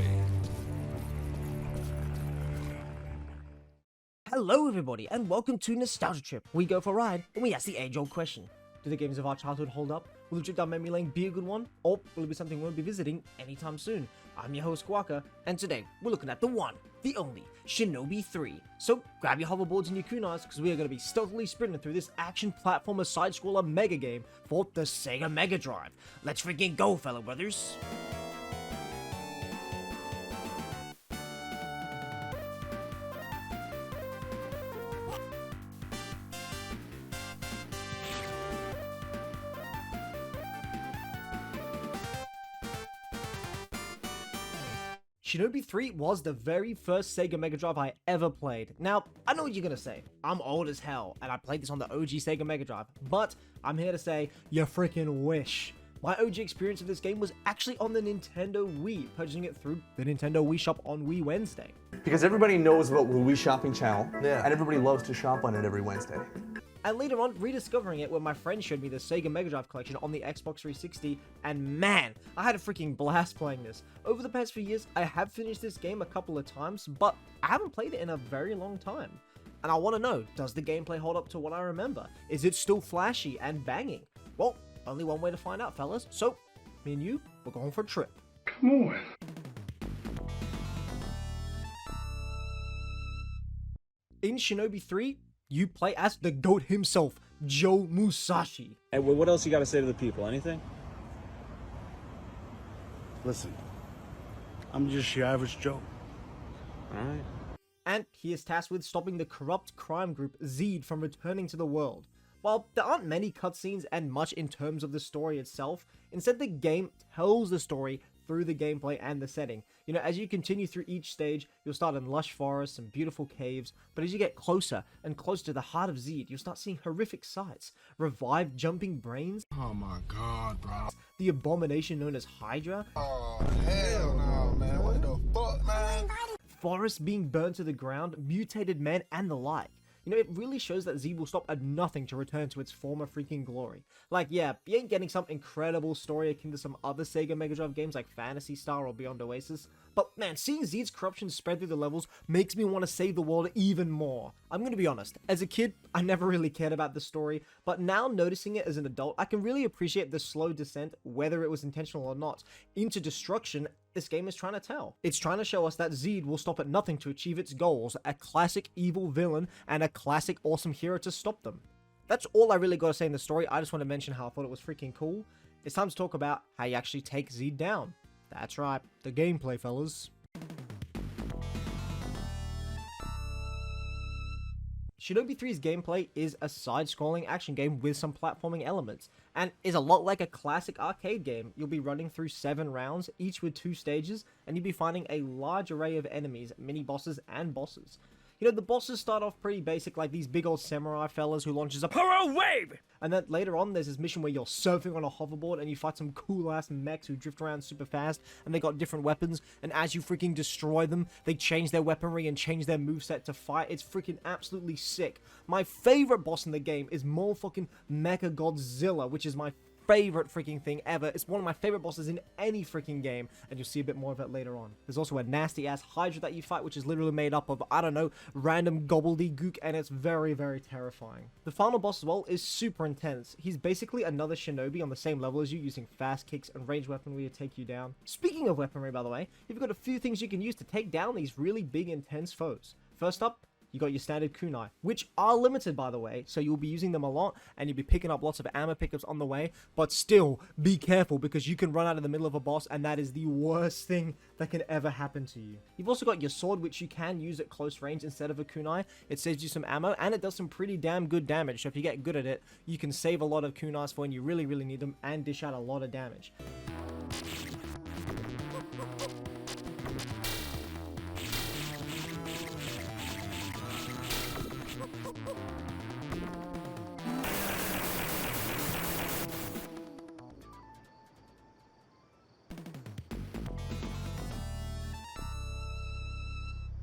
Hello everybody, and welcome to Nostalgia Trip. We go for a ride, and we ask the age-old question. Do the games of our childhood hold up? Will the trip down memory lane be a good one? Or will it be something we won't be visiting anytime soon? I'm your host, Squawka, and today we're looking at the one, the only, Shinobi 3. So grab your hoverboards and your kunais, because we are going to be stealthily sprinting through this action platformer side-scroller mega game for the Sega Mega Drive. Let's freaking go, fellow brothers! Shinobi 3 was the very first Sega Mega Drive I ever played. Now, I know what you're gonna say. I'm old as hell, and I played this on the OG Sega Mega Drive, but I'm here to say, you freaking wish. My OG experience of this game was actually on the Nintendo Wii, purchasing it through the Nintendo Wii Shop on Wii Wednesday. Because everybody knows about the Wii Shopping channel, and everybody loves to shop on it every Wednesday. And later on, rediscovering it when my friend showed me the Sega Mega Drive collection on the Xbox 360, and man, I had a freaking blast playing this. Over the past few years, I have finished this game a couple of times, but I haven't played it in a very long time. And I want to know, does the gameplay hold up to what I remember? Is it still flashy and banging? Well, only one way to find out, fellas. So, me and you, we're going for a trip. Come on. In Shinobi 3, you play as the GOAT himself, Joe Musashi. Hey, what else you got to say to the people? Anything? Listen, I'm just your average Joe. Alright. And he is tasked with stopping the corrupt crime group Zed from returning to the world. While there aren't many cutscenes and much in terms of the story itself, instead the game tells the story through the gameplay and the setting. You know, as you continue through each stage, you'll start in lush forests and beautiful caves, but as you get closer and closer to the heart of Zed, you'll start seeing horrific sights, revived jumping brains, Oh my god, bro. the abomination known as Hydra, Oh, hell no, man. What the fuck, man? forests being burned to the ground, mutated men, and the like. You know, it really shows that Zed will stop at nothing to return to its former freaking glory. Like, yeah, you ain't getting some incredible story akin to some other Sega Mega Drive games like Phantasy Star or Beyond Oasis, but man, seeing Zed's corruption spread through the levels makes me want to save the world even more. I'm gonna be honest, as a kid, I never really cared about the story, but now noticing it as an adult, I can really appreciate the slow descent, whether it was intentional or not, into destruction this game is trying to tell. It's trying to show us that Zed will stop at nothing to achieve its goals, a classic evil villain and a classic awesome hero to stop them. That's all I really got to say in the story. I just want to mention how I thought it was freaking cool. It's time to talk about how you actually take Zed down. That's right, the gameplay, fellas. Shinobi 3's gameplay is a side-scrolling action game with some platforming elements, and is a lot like a classic arcade game. You'll be running through 7 rounds, each with 2 stages, and you'll be finding a large array of enemies, mini-bosses, and bosses. You know, the bosses start off pretty basic, like these big old samurai fellas who launches a Puro Wave! And then later on, there's this mission where you're surfing on a hoverboard and you fight some cool-ass mechs who drift around super fast, and they got different weapons, and as you freaking destroy them, they change their weaponry and change their moveset to fight. It's freaking absolutely sick. My favorite boss in the game is motherfucking Mecha Godzilla, which is my favorite freaking thing ever. It's one of my favorite bosses in any freaking game, and you'll see a bit more of it later on. There's also a nasty ass Hydra that you fight, which is literally made up of, I don't know, random gobbledygook, and it's very, very terrifying. The final boss as well is super intense. He's basically another shinobi on the same level as you, using fast kicks and ranged weaponry to take you down. Speaking of weaponry, by the way, you've got a few things you can use to take down these really big, intense foes. First up, you got your standard kunai, which are limited, by the way, so you'll be using them a lot, and you'll be picking up lots of ammo pickups on the way, but still, be careful, because you can run out of the middle of a boss, and that is the worst thing that can ever happen to you. You've also got your sword, which you can use at close range instead of a kunai. It saves you some ammo, and it does some pretty damn good damage, so if you get good at it, you can save a lot of kunais for when you really, really need them, and dish out a lot of damage.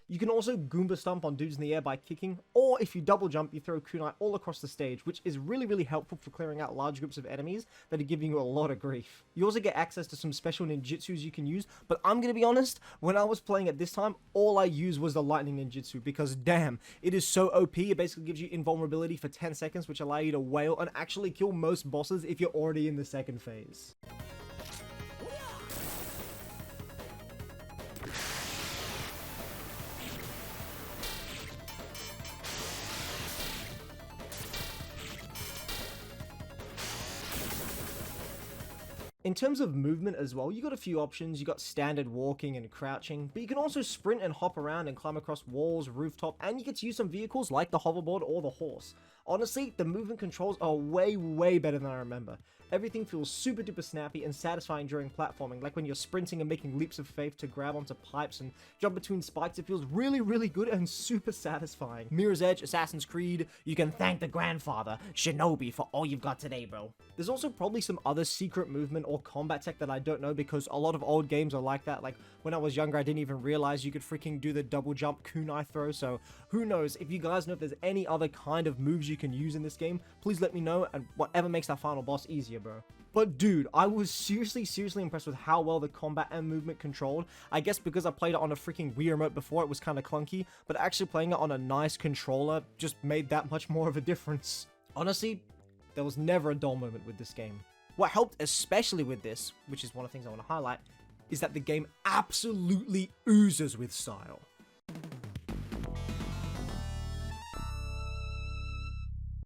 You can also Goomba stomp on dudes in the air by kicking, or if you double jump, you throw kunai all across the stage, which is really, really helpful for clearing out large groups of enemies that are giving you a lot of grief. You also get access to some special ninjutsus you can use, but I'm gonna be honest, when I was playing at this time, all I used was the lightning ninjutsu, because damn, it is so OP. It basically gives you invulnerability for 10 seconds, which allow you to wail and actually kill most bosses if you're already in the second phase. In terms of movement as well, you got a few options. You got standard walking and crouching, but you can also sprint and hop around and climb across walls, rooftop, and you get to use some vehicles like the hoverboard or the horse. Honestly, the movement controls are way, way better than I remember. Everything feels super duper snappy and satisfying during platforming, like when you're sprinting and making leaps of faith to grab onto pipes and jump between spikes. It feels really, really good and super satisfying. Mirror's Edge, Assassin's Creed, you can thank the grandfather, Shinobi, for all you've got today, bro. There's also probably some other secret movement or combat tech that I don't know, because a lot of old games are like that. Like when I was younger, I didn't even realize you could freaking do the double jump kunai throw, so who knows. If you guys know if there's any other kind of moves you can use in this game, please let me know, and whatever makes that final boss easier, bro. But dude, I was seriously impressed with how well the combat and movement controlled. I guess because I played it on a freaking Wii remote before, it was kind of clunky, but actually playing it on a nice controller just made that much more of a difference. Honestly, there was never a dull moment with this game. What helped especially with this, which is one of the things I want to highlight, is that the game absolutely oozes with style.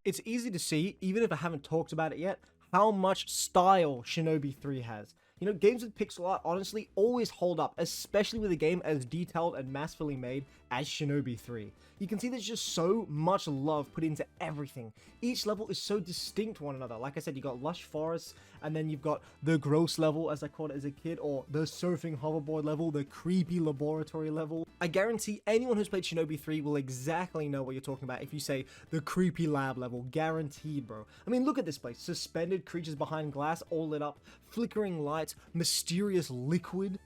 It's easy to see, even if I haven't talked about it yet, how much style Shinobi 3 has. You know, games with pixel art honestly always hold up, especially with a game as detailed and masterfully made as Shinobi 3. You can see there's just so much love put into everything. Each level is so distinct to one another. Like I said, you got lush forests, and then you've got the gross level, as I called it as a kid, or the surfing hoverboard level, the creepy laboratory level. I guarantee anyone who's played Shinobi 3 will exactly know what you're talking about if you say the creepy lab level. Guaranteed, bro. I mean, look at this place. Suspended creatures behind glass, all lit up, flickering lights, mysterious liquid.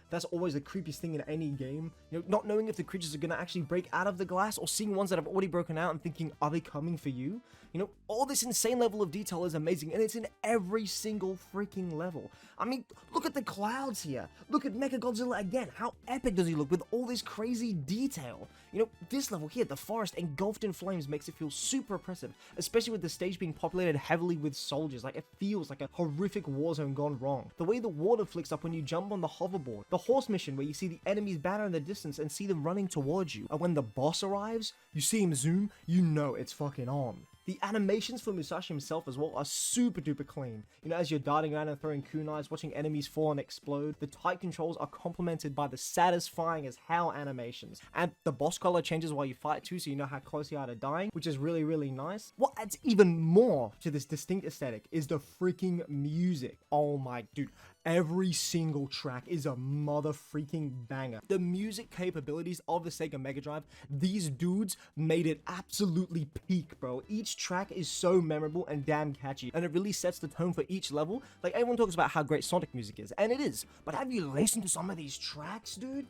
That's always the creepiest thing in any game. You know, not knowing if the creatures are gonna actually break out of the glass, or seeing ones that have already broken out and thinking, are they coming for you? You know, all this insane level of detail is amazing, and it's in every single freaking level. I mean, look at the clouds here. Look at Mechagodzilla again. How epic does he look with all this crazy detail? You know, this level here, the forest engulfed in flames, makes it feel super oppressive, especially with the stage being populated heavily with soldiers. Like, it feels like a horrific war zone gone wrong. The way the water flicks up when you jump on the hoverboard, the horse mission where you see the enemies banner in the distance and see them running towards you, and when the boss arrives, you see him zoom, you know it's fucking on. The animations for Musashi himself as well are super duper clean. You know, as you're darting around and throwing kunais, watching enemies fall and explode, the tight controls are complemented by the satisfying as hell animations. And the boss color changes while you fight too, so you know how close you are to dying, which is really, really nice. What adds even more to this distinct aesthetic is the freaking music. Oh my dude. Every single track is a mother freaking banger. The music capabilities of the Sega Mega Drive, these dudes made it absolutely peak, bro. Each track is so memorable and damn catchy, and it really sets the tone for each level. Like, everyone talks about how great Sonic music is, and it is, but have you listened to some of these tracks, dude?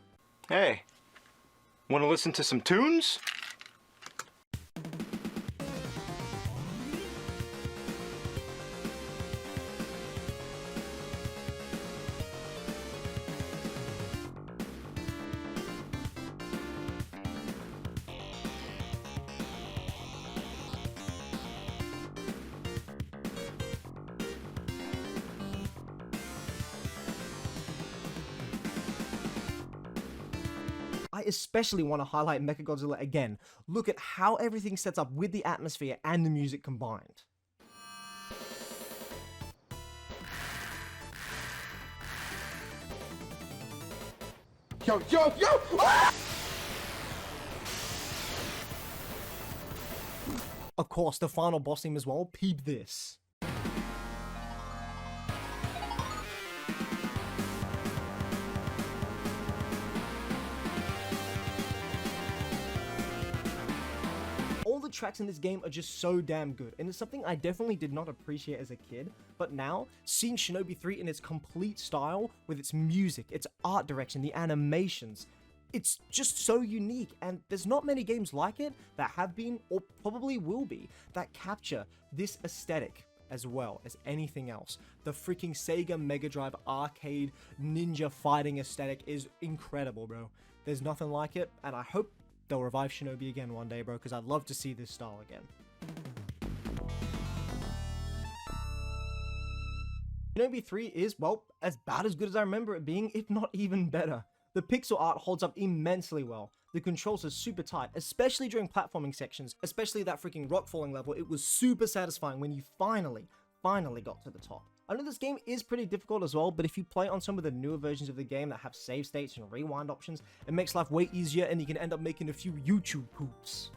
Hey, wanna listen to some tunes? I especially want to highlight Mechagodzilla again. Look at how everything sets up with the atmosphere and the music combined. Yo! Ah! Of course, the final boss theme as well, peep this. All the tracks in this game are just so damn good, and it's something I definitely did not appreciate as a kid, but now, seeing Shinobi 3 in its complete style, with its music, its art direction, the animations, it's just so unique, and there's not many games like it that have been, or probably will be, that capture this aesthetic as well as anything else. The freaking Sega Mega Drive arcade ninja fighting aesthetic is incredible, bro. There's nothing like it, and I hope they'll revive Shinobi again one day, bro, because I'd love to see this style again. Shinobi 3 is, well, as bad as good as I remember it being, if not even better. The pixel art holds up immensely well. The controls are super tight, especially during platforming sections, especially that freaking rock falling level. It was super satisfying when you finally got to the top. I know this game is pretty difficult as well, but if you play on some of the newer versions of the game that have save states and rewind options, it makes life way easier and you can end up making a few YouTube poops.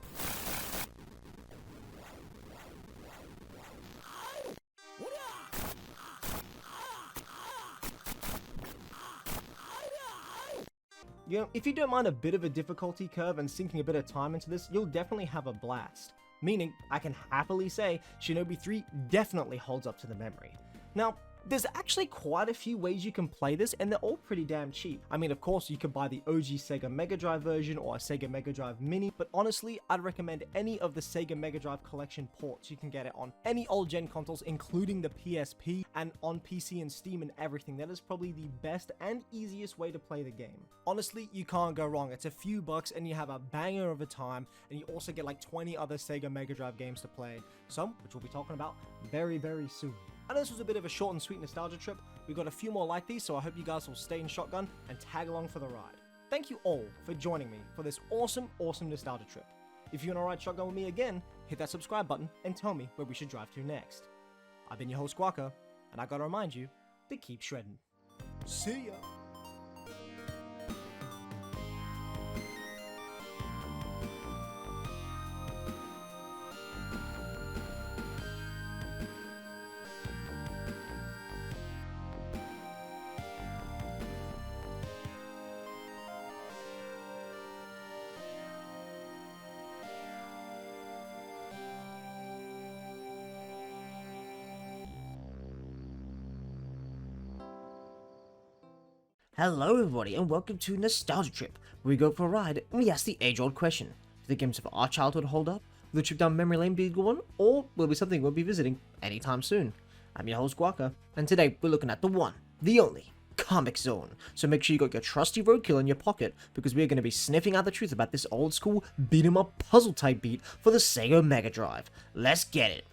You know, if you don't mind a bit of a difficulty curve and sinking a bit of time into this, you'll definitely have a blast. Meaning, I can happily say Shinobi 3 definitely holds up to the memory. Now, there's actually quite a few ways you can play this, and they're all pretty damn cheap. I mean, of course, you could buy the OG Sega Mega Drive version or a Sega Mega Drive Mini, but honestly, I'd recommend any of the Sega Mega Drive collection ports. You can get it on any old gen consoles, including the PSP, and on PC and Steam and everything. That is probably the best and easiest way to play the game. Honestly, you can't go wrong. It's a few bucks and you have a banger of a time, and you also get like 20 other Sega Mega Drive games to play, some which we'll be talking about very, very soon. I know this was a bit of a short and sweet nostalgia trip. We've got a few more like these, so I hope you guys will stay in shotgun and tag along for the ride. Thank you all for joining me for this awesome nostalgia trip. If you want to ride shotgun with me again, hit that subscribe button and tell me where we should drive to next. I've been your host Guaca, and I gotta remind you to keep shredding. See ya! Hello everybody and welcome to Nostalgia Trip, where we go for a ride and we ask the age-old question: do the games of our childhood hold up? Will the trip down memory lane be a good one, or will it be something we'll be visiting anytime soon? I'm your host Guaca, and today we're looking at the one, the only, Comic Zone. So make sure you got your trusty roadkill in your pocket, because we're going to be sniffing out the truth about this old school beat-em-up puzzle type beat for the Sega Mega Drive. Let's get it!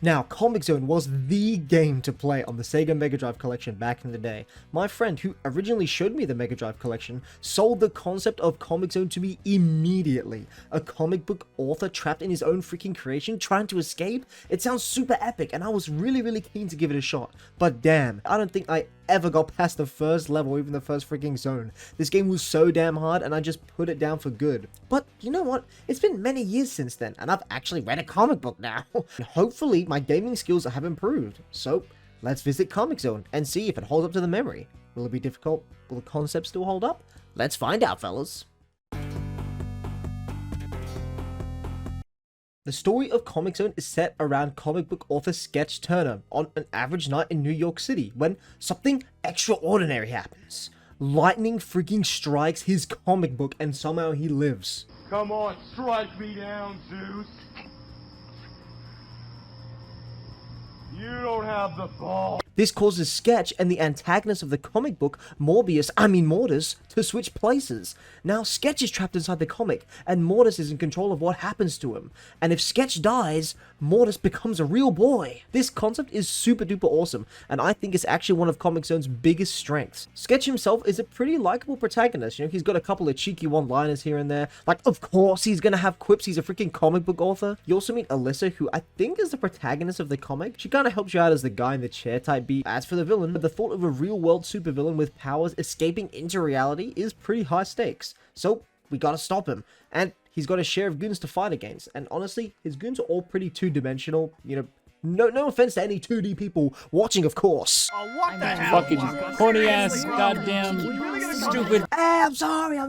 Now, Comic Zone was the game to play on the Sega Mega Drive collection back in the day. My friend, who originally showed me the Mega Drive collection, sold the concept of Comic Zone to me immediately. A comic book author trapped in his own freaking creation, trying to escape? It sounds super epic, and I was really keen to give it a shot. But damn, I don't think I ever got past the first level, even the first freaking zone. This game was so damn hard, and I just put it down for good. But you know what? It's been many years since then, and I've actually read a comic book now. Hopefully, my gaming skills have improved. So, let's visit Comic Zone and see if it holds up to the memory. Will it be difficult? Will the concept still hold up? Let's find out, fellas. The story of Comic Zone is set around comic book author Sketch Turner on an average night in New York City when something extraordinary happens. Lightning freaking strikes his comic book and somehow he lives. Come on, strike me down, Zeus. You don't have the ball. This causes Sketch and the antagonist of the comic book, Mortis, to switch places. Now Sketch is trapped inside the comic, and Mortis is in control of what happens to him. And if Sketch dies, Mortis becomes a real boy. This concept is super duper awesome, and I think it's actually one of Comic Zone's biggest strengths. Sketch himself is a pretty likable protagonist, you know, he's got a couple of cheeky one-liners here and there, like of course he's gonna have quips, he's a freaking comic book author. You also meet Alyssa, who I think is the protagonist of the comic. She kind of helps you out as the guy in the chair type beat. As for the villain, the thought of a real-world supervillain with powers escaping into reality is pretty high stakes. So we gotta stop him, and he's got a share of goons to fight against, and honestly, his goons are all pretty two-dimensional, you know, no offense to any 2D people watching, of course. Oh, what the hell? Fucking corny ass, goddamn, stupid. Hey, I'm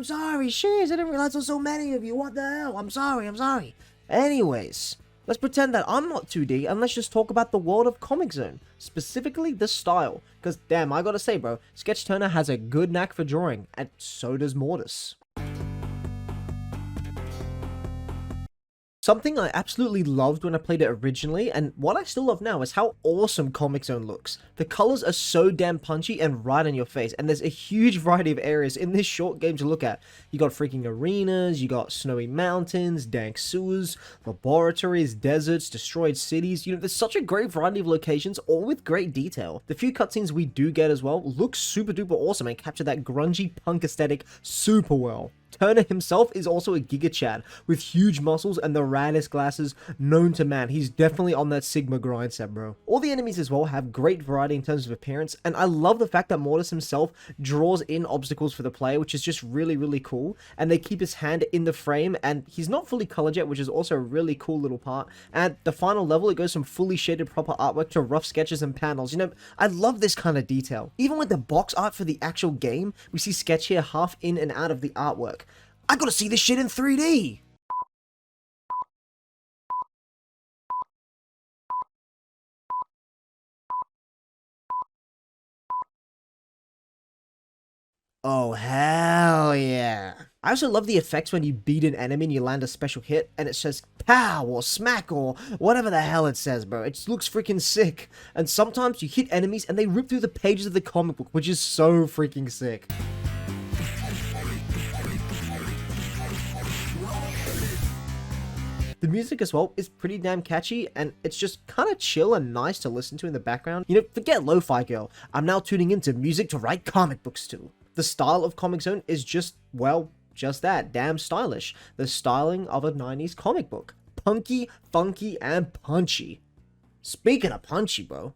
sorry, shiz, I didn't realize there were so many of you, what the hell, I'm sorry. Anyways, let's pretend that I'm not 2D, and let's just talk about the world of Comic Zone, specifically the style, because damn, I gotta say bro, Sketch Turner has a good knack for drawing, and so does Mortis. Something I absolutely loved when I played it originally, and what I still love now, is how awesome Comic Zone looks. The colors are so damn punchy and right in your face, and there's a huge variety of areas in this short game to look at. You got freaking arenas, you got snowy mountains, dank sewers, laboratories, deserts, destroyed cities. You know, there's such a great variety of locations, all with great detail. The few cutscenes we do get as well look super duper awesome and capture that grungy punk aesthetic super well. Turner himself is also a Giga Chad with huge muscles and the raddest glasses known to man. He's definitely on that Sigma grind set, bro. All the enemies as well have great variety in terms of appearance, and I love the fact that Mortis himself draws in obstacles for the player, which is just really cool, and they keep his hand in the frame, and he's not fully colored yet, which is also a really cool little part. And the final level, it goes from fully shaded proper artwork to rough sketches and panels. You know, I love this kind of detail. Even with the box art for the actual game, we see Sketch here half in and out of the artwork. I gotta see this shit in 3D! Oh, hell yeah. I also love the effects when you beat an enemy and you land a special hit, and it says pow or smack or whatever the hell it says, bro. It just looks freaking sick. And sometimes you hit enemies and they rip through the pages of the comic book, which is so freaking sick. The music as well is pretty damn catchy, and it's just kind of chill and nice to listen to in the background. You know, forget Lo-Fi Girl, I'm now tuning into music to write comic books to. The style of Comic Zone is just, well, just that, damn stylish. The styling of a 90s comic book. Punky, funky, and punchy. Speaking of punchy, bro.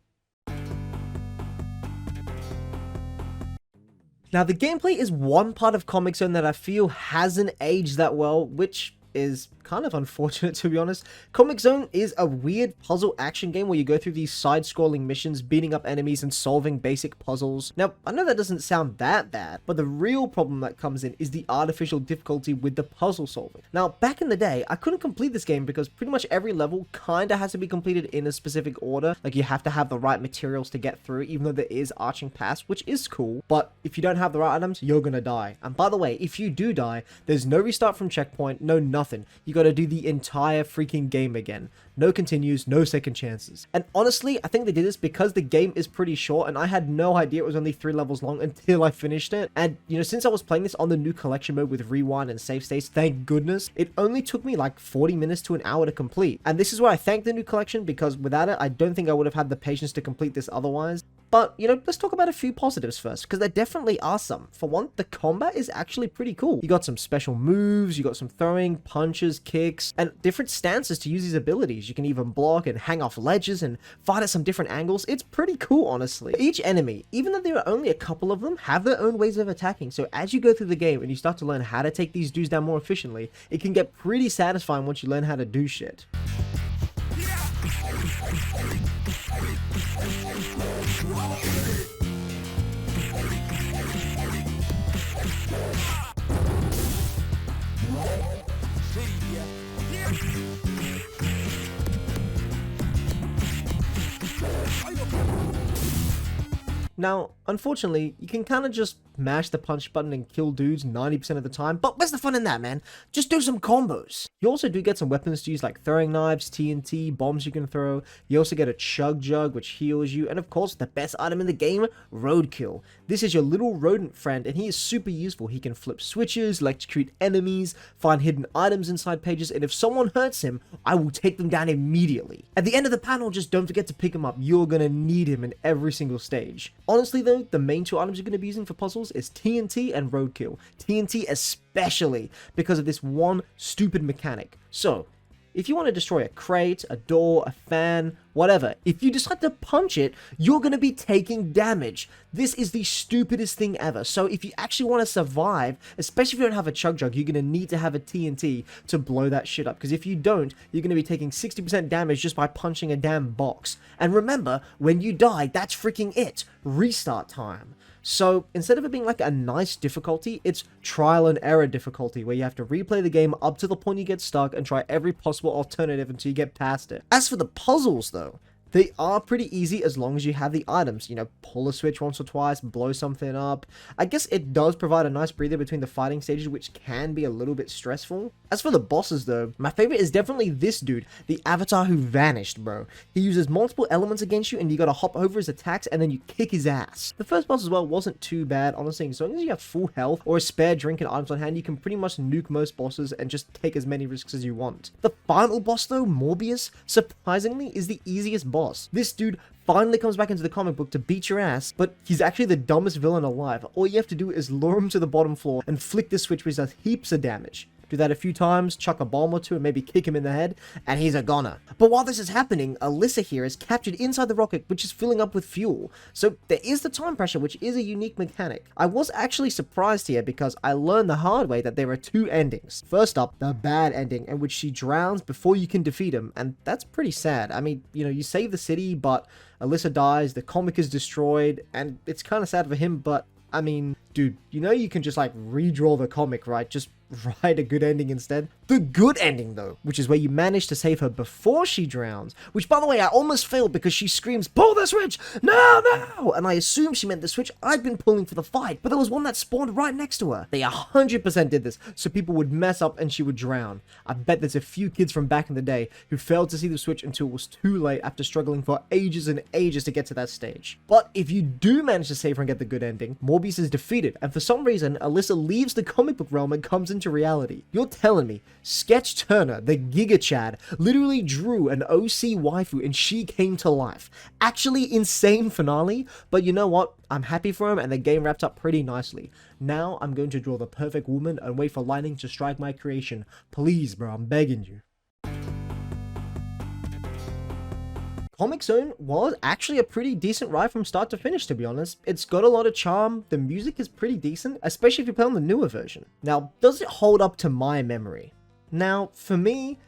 Now, the gameplay is one part of Comic Zone that I feel hasn't aged that well, which is kind of unfortunate, to be honest. Comic Zone is a weird puzzle action game where you go through these side-scrolling missions, beating up enemies and solving basic puzzles. Now, I know that doesn't sound that bad, but the real problem that comes in is the artificial difficulty with the puzzle solving. Now, back in the day, I couldn't complete this game because pretty much every level kinda has to be completed in a specific order. Like, you have to have the right materials to get through, even though there is arching paths, which is cool. But if you don't have the right items, you're gonna die. And by the way, if you do die, there's no restart from checkpoint, no nothing. You gotta do the entire freaking game again. No continues, no second chances. And honestly, I think they did this because the game is pretty short, and I had no idea it was only 3 levels long until I finished it. And, you know, since I was playing this on the new collection mode with rewind and save states, thank goodness, it only took me like 40 minutes to an hour to complete. And this is why I thank the new collection, because without it, I don't think I would have had the patience to complete this otherwise. But, you know, let's talk about a few positives first, because there definitely are some. For one, the combat is actually pretty cool. You got some special moves, you got some throwing, punches, kicks, and different stances to use these abilities. You can even block and hang off ledges and fight at some different angles. It's pretty cool, honestly. Each enemy, even though there are only a couple of them, have their own ways of attacking. So as you go through the game and you start to learn how to take these dudes down more efficiently, it can get pretty satisfying once you learn how to do shit. Now, unfortunately, you can kind of just mash the punch button and kill dudes 90% of the time, but where's the fun in that, man? Just do some combos. You also do get some weapons to use like throwing knives, TNT, bombs you can throw. You also get a chug jug which heals you, and of course the best item in the game, roadkill. This is your little rodent friend and he is super useful. He can flip switches, electrocute enemies, find hidden items inside pages, and if someone hurts him, I will take them down immediately. At the end of the panel, just don't forget to pick him up. You're gonna need him in every single stage. Honestly though, the main two items you're gonna be using for puzzles is TNT and roadkill. TNT especially because of this one stupid mechanic. So, if you want to destroy a crate, a door, a fan, whatever, if you decide to punch it, you're going to be taking damage. This is the stupidest thing ever. So if you actually want to survive, especially if you don't have a chug jug, you're going to need to have a TNT to blow that shit up. Because if you don't, you're going to be taking 60% damage just by punching a damn box. And remember, when you die, that's freaking it. Restart time. So instead of it being like a nice difficulty, it's trial and error difficulty where you have to replay the game up to the point you get stuck and try every possible alternative until you get past it. As for the puzzles though, they are pretty easy as long as you have the items, you know, pull a switch once or twice, blow something up. I guess it does provide a nice breather between the fighting stages, which can be a little bit stressful. As for the bosses though, my favorite is definitely this dude, the avatar who vanished, bro. He uses multiple elements against you and you gotta hop over his attacks and then you kick his ass. The first boss as well wasn't too bad, honestly. As long as you have full health or a spare drink and items on hand, you can pretty much nuke most bosses and just take as many risks as you want. The final boss though, Morbius, surprisingly is the easiest boss. This dude finally comes back into the comic book to beat your ass, but he's actually the dumbest villain alive. All you have to do is lure him to the bottom floor and flick the switch which does heaps of damage. Do that a few times, chuck a bomb or two, and maybe kick him in the head, and he's a goner. But while this is happening, Alyssa here is captured inside the rocket, which is filling up with fuel. So there is the time pressure, which is a unique mechanic. I was actually surprised here because I learned the hard way that there are two endings. First up, the bad ending, in which she drowns before you can defeat him, and that's pretty sad. I mean, you know, you save the city, but Alyssa dies, the comic is destroyed, and it's kind of sad for him, but I mean, dude, you know you can just like redraw the comic, right? Just write a good ending instead. The good ending though, which is where you manage to save her before she drowns, which by the way I almost failed because she screams, "Pull the switch! No, no!" And I assumed she meant the switch I'd been pulling for the fight, but there was one that spawned right next to her. They 100% did this so people would mess up and she would drown. I bet there's a few kids from back in the day who failed to see the switch until it was too late after struggling for ages and ages to get to that stage. But if you do manage to save her and get the good ending, Morbius is defeated, and for some reason Alyssa leaves the comic book realm and comes into reality. You're telling me Sketch Turner, the Giga Chad, literally drew an OC waifu and she came to life. Actually insane finale, but you know what? I'm happy for him and the game wrapped up pretty nicely. Now I'm going to draw the perfect woman and wait for lightning to strike my creation. Please bro, I'm begging you. Comic Zone was actually a pretty decent ride from start to finish, to be honest. It's got a lot of charm, the music is pretty decent, especially if you play on the newer version. Now, does it hold up to my memory? Now, for me,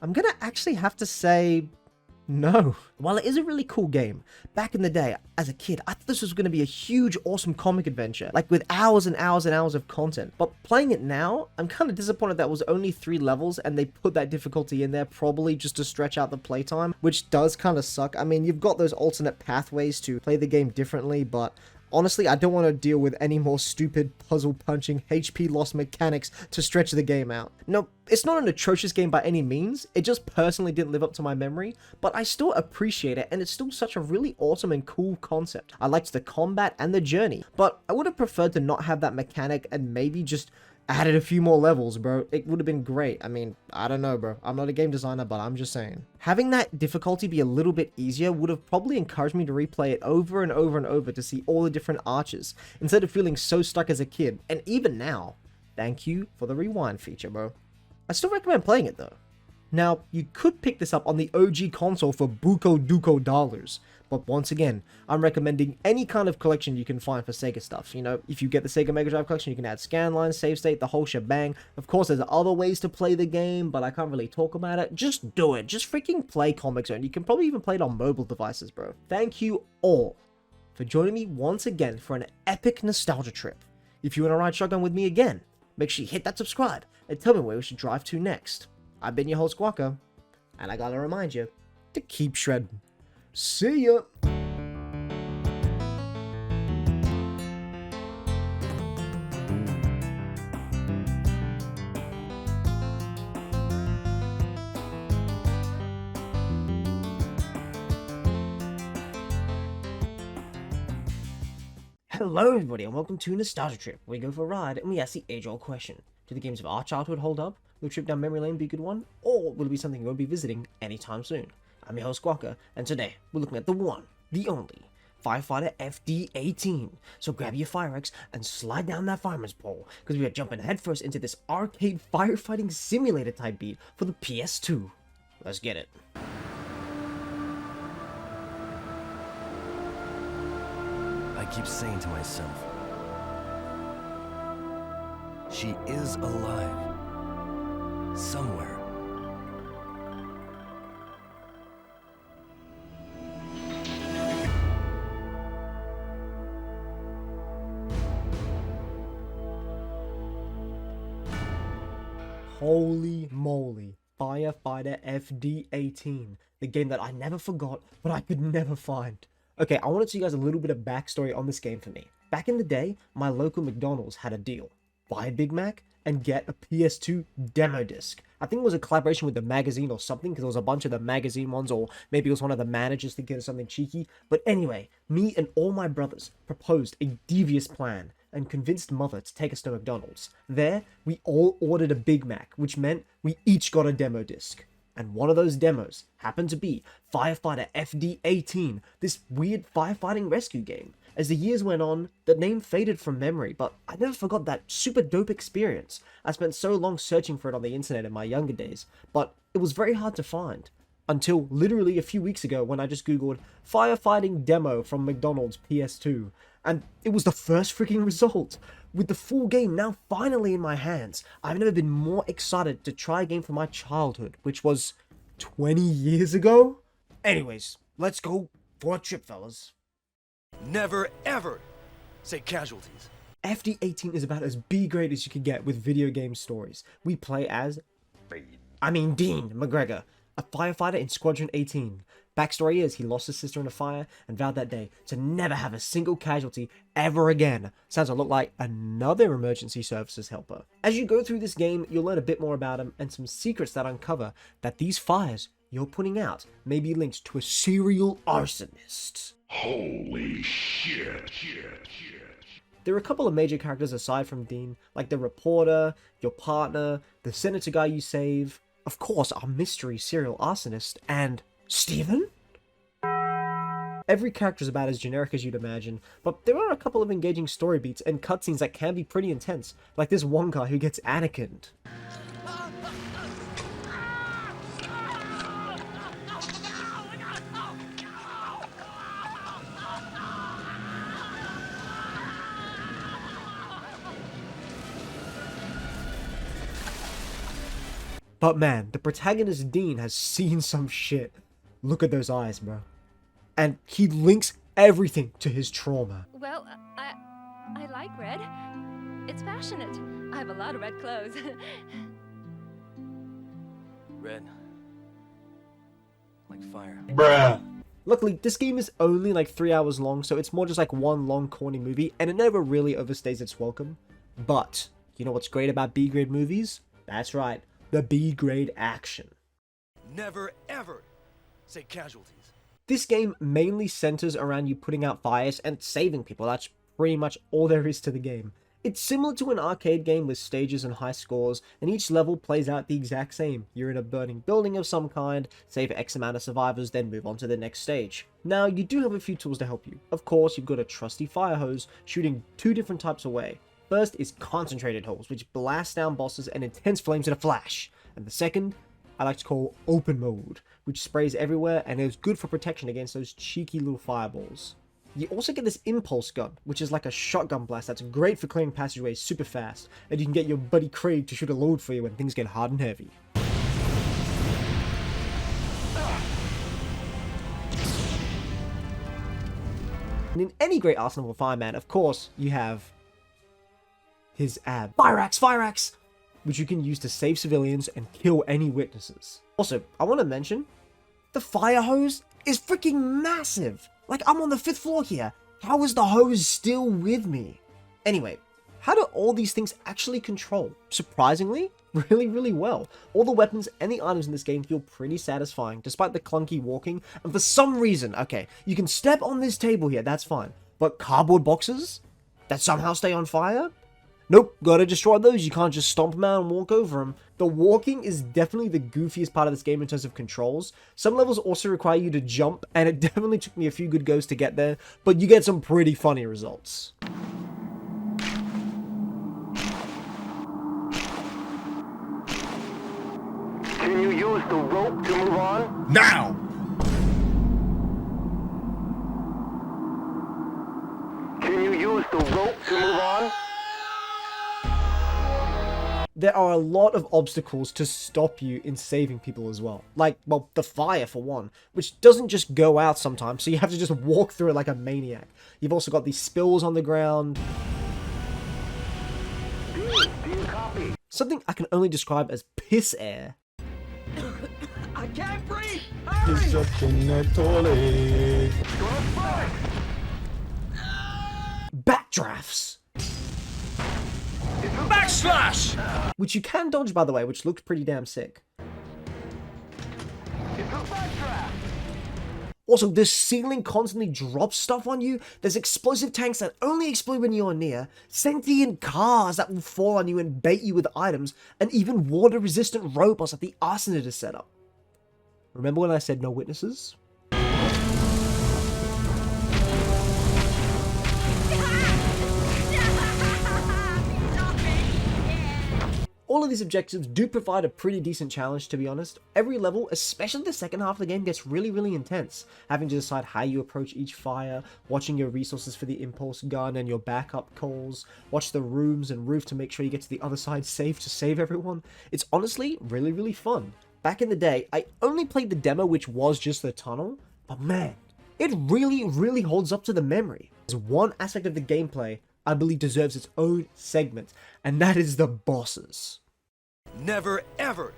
I'm gonna actually have to say no. While it is a really cool game, back in the day, as a kid, I thought this was going to be a huge, awesome comic adventure, like with hours and hours and hours of content. But playing it now, I'm kind of disappointed that it was only 3 levels and they put that difficulty in there probably just to stretch out the playtime, which does kind of suck. I mean, you've got those alternate pathways to play the game differently, but honestly, I don't want to deal with any more stupid puzzle-punching, HP loss mechanics to stretch the game out. No, it's not an atrocious game by any means, it just personally didn't live up to my memory, but I still appreciate it, and it's still such a really awesome and cool concept. I liked the combat and the journey, but I would have preferred to not have that mechanic and maybe just added a few more levels, bro. It would have been great. I mean, I don't know, bro. I'm not a game designer, but I'm just saying. Having that difficulty be a little bit easier would have probably encouraged me to replay it over and over and over to see all the different arches, instead of feeling so stuck as a kid. And even now, thank you for the rewind feature, bro. I still recommend playing it, though. Now, you could pick this up on the OG console for buco duco dollars, but once again, I'm recommending any kind of collection you can find for Sega stuff. You know, if you get the Sega Mega Drive collection, you can add scanline, save state, the whole shebang. Of course, there's other ways to play the game, but I can't really talk about it. Just do it. Just freaking play Comic Zone. You can probably even play it on mobile devices, bro. Thank you all for joining me once again for an epic nostalgia trip. If you want to ride shotgun with me again, make sure you hit that subscribe and tell me where we should drive to next. I've been your host, Guaca, and I gotta remind you to keep shredding. See ya! Hello everybody and welcome to Nostalgia Trip, where we go for a ride and we ask the age-old question. Do the games of our childhood hold up? Will a trip down memory lane be a good one? Or will it be something we won't be visiting anytime soon? I'm your host Squawker, and today we're looking at the one, the only, Firefighter FD18. So grab your fire axe and slide down that fireman's pole, because we are jumping headfirst into this arcade firefighting simulator type beat for the PS2. Let's get it. I keep saying to myself, she is alive. Somewhere. Holy moly, Firefighter FD18, the game that I never forgot, but I could never find. Okay, I want to tell you guys a little bit of backstory on this game for me. Back in the day, my local McDonald's had a deal. Buy a Big Mac and get a PS2 demo disc. I think it was a collaboration with the magazine or something, because there was a bunch of the magazine ones, or maybe it was one of the managers thinking of something cheeky. But anyway, me and all my brothers proposed a devious plan and convinced mother to take us to McDonald's. There, we all ordered a Big Mac, which meant we each got a demo disc. And one of those demos happened to be Firefighter FD18, this weird firefighting rescue game. As the years went on, the name faded from memory, but I never forgot that super dope experience. I spent so long searching for it on the internet in my younger days, but it was very hard to find. Until literally a few weeks ago when I just googled firefighting demo from McDonald's PS2, and it was the first freaking result. With the full game now finally in my hands, I've never been more excited to try a game from my childhood, which was 20 years ago? Anyways, let's go for a trip, fellas. Never ever say casualties. FD18 is about as B-grade as you could get with video game stories. We play as Dean McGregor, a firefighter in Squadron 18. Backstory is he lost his sister in a fire and vowed that day to never have a single casualty ever again. Sounds a lot like another emergency services helper. As you go through this game, you'll learn a bit more about him and some secrets that uncover that these fires you're putting out may be linked to a serial arsonist. Holy shit. There are a couple of major characters aside from Dean, like the reporter, your partner, the senator guy you save, of course our mystery serial arsonist, and Steven? Every character is about as generic as you'd imagine, but there are a couple of engaging story beats and cutscenes that can be pretty intense, like this one guy who gets Anakin'd. But man, the protagonist Dean has seen some shit. Look at those eyes, bro. And he links everything to his trauma. Well, I like red. It's passionate. I have a lot of red clothes. Red. Like fire. Bruh. Luckily, this game is only like 3 hours long, so it's more just like one long corny movie, and it never really overstays its welcome. But, you know what's great about B-grade movies? That's right, the B-grade action. Never ever say casualties. This game mainly centers around you putting out fires and saving people. That's pretty much all there is to the game. It's similar to an arcade game with stages and high scores, and each level plays out the exact same. You're in a burning building of some kind, save X amount of survivors, then move on to the next stage. Now, you do have a few tools to help you. Of course, you've got a trusty fire hose, shooting two different types away. First is concentrated hose, which blasts down bosses and intense flames in a flash. And the second, I like to call open mode, which sprays everywhere and is good for protection against those cheeky little fireballs. You also get this impulse gun, which is like a shotgun blast that's great for clearing passageways super fast, and you can get your buddy Craig to shoot a load for you when things get hard and heavy. And in any great arsenal of a fireman, of course, you have his ab. Fire axe! Which you can use to save civilians and kill any witnesses. Also, I want to mention, the fire hose is freaking massive! Like, I'm on the 5th floor here. How is the hose still with me? Anyway, how do all these things actually control? Surprisingly, really well. All the weapons and the items in this game feel pretty satisfying, despite the clunky walking, and for some reason, okay, you can step on this table here, that's fine. But cardboard boxes that somehow stay on fire? Nope, gotta destroy those. You can't just stomp them out and walk over them. The walking is definitely the goofiest part of this game in terms of controls. Some levels also require you to jump, and it definitely took me a few good goes to get there, but you get some pretty funny results. Can you use the rope to move on? Now! Can you use the rope to move on? There are a lot of obstacles to stop you in saving people as well. Like, well, the fire for one, which doesn't just go out sometimes, so you have to just walk through it like a maniac. You've also got these spills on the ground. Do you copy? Something I can only describe as piss air. I can't breathe! He's up in the toilet. Backdrafts! Backslash! Which you can dodge, by the way, which looked pretty damn sick. Also, this ceiling constantly drops stuff on you. There's explosive tanks that only explode when you're near, sentient cars that will fall on you and bait you with items, and even water-resistant robots that the arsonist is set up. Remember when I said no witnesses? All of these objectives do provide a pretty decent challenge, to be honest. Every level, especially the second half of the game, gets really intense. Having to decide how you approach each fire, watching your resources for the impulse gun and your backup calls, watch the rooms and roof to make sure you get to the other side safe to save everyone. It's honestly really fun. Back in the day, I only played the demo, which was just the tunnel, but man, it really holds up to the memory. There's one aspect of the gameplay I believe deserves its own segment, and that is the bosses. Never ever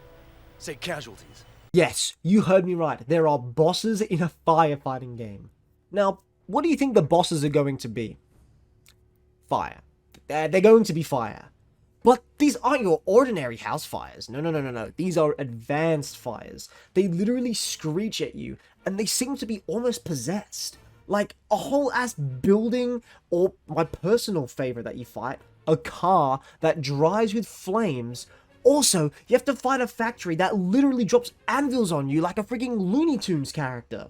say casualties. Yes, you heard me right. There are bosses in a firefighting game. Now, what do you think the bosses are going to be? Fire. They're going to be fire. But these aren't your ordinary house fires. No. These are advanced fires. They literally screech at you, and they seem to be almost possessed. Like a whole ass building, or my personal favorite that you fight, a car that drives with flames. Also, you have to fight a factory that literally drops anvils on you like a freaking Looney Tunes character.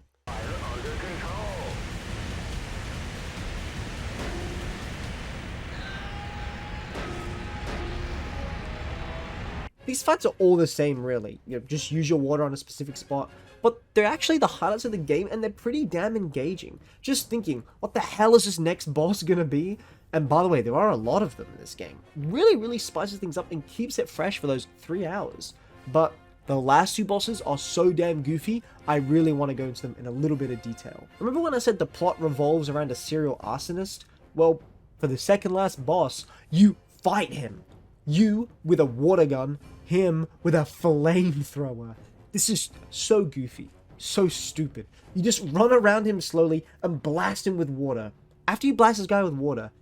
These fights are all the same, really. You know, just use your water on a specific spot. But they're actually the highlights of the game, and they're pretty damn engaging. Just thinking, what the hell is this next boss gonna be? And by the way, there are a lot of them in this game. Really spices things up and keeps it fresh for those 3 hours. But the last 2 bosses are so damn goofy, I really want to go into them in a little bit of detail. Remember when I said the plot revolves around a serial arsonist? Well, for the second last boss, you fight him. You with a water gun, him with a flamethrower. This is so goofy, so stupid. You just run around him slowly and blast him with water. After you blast this guy with water,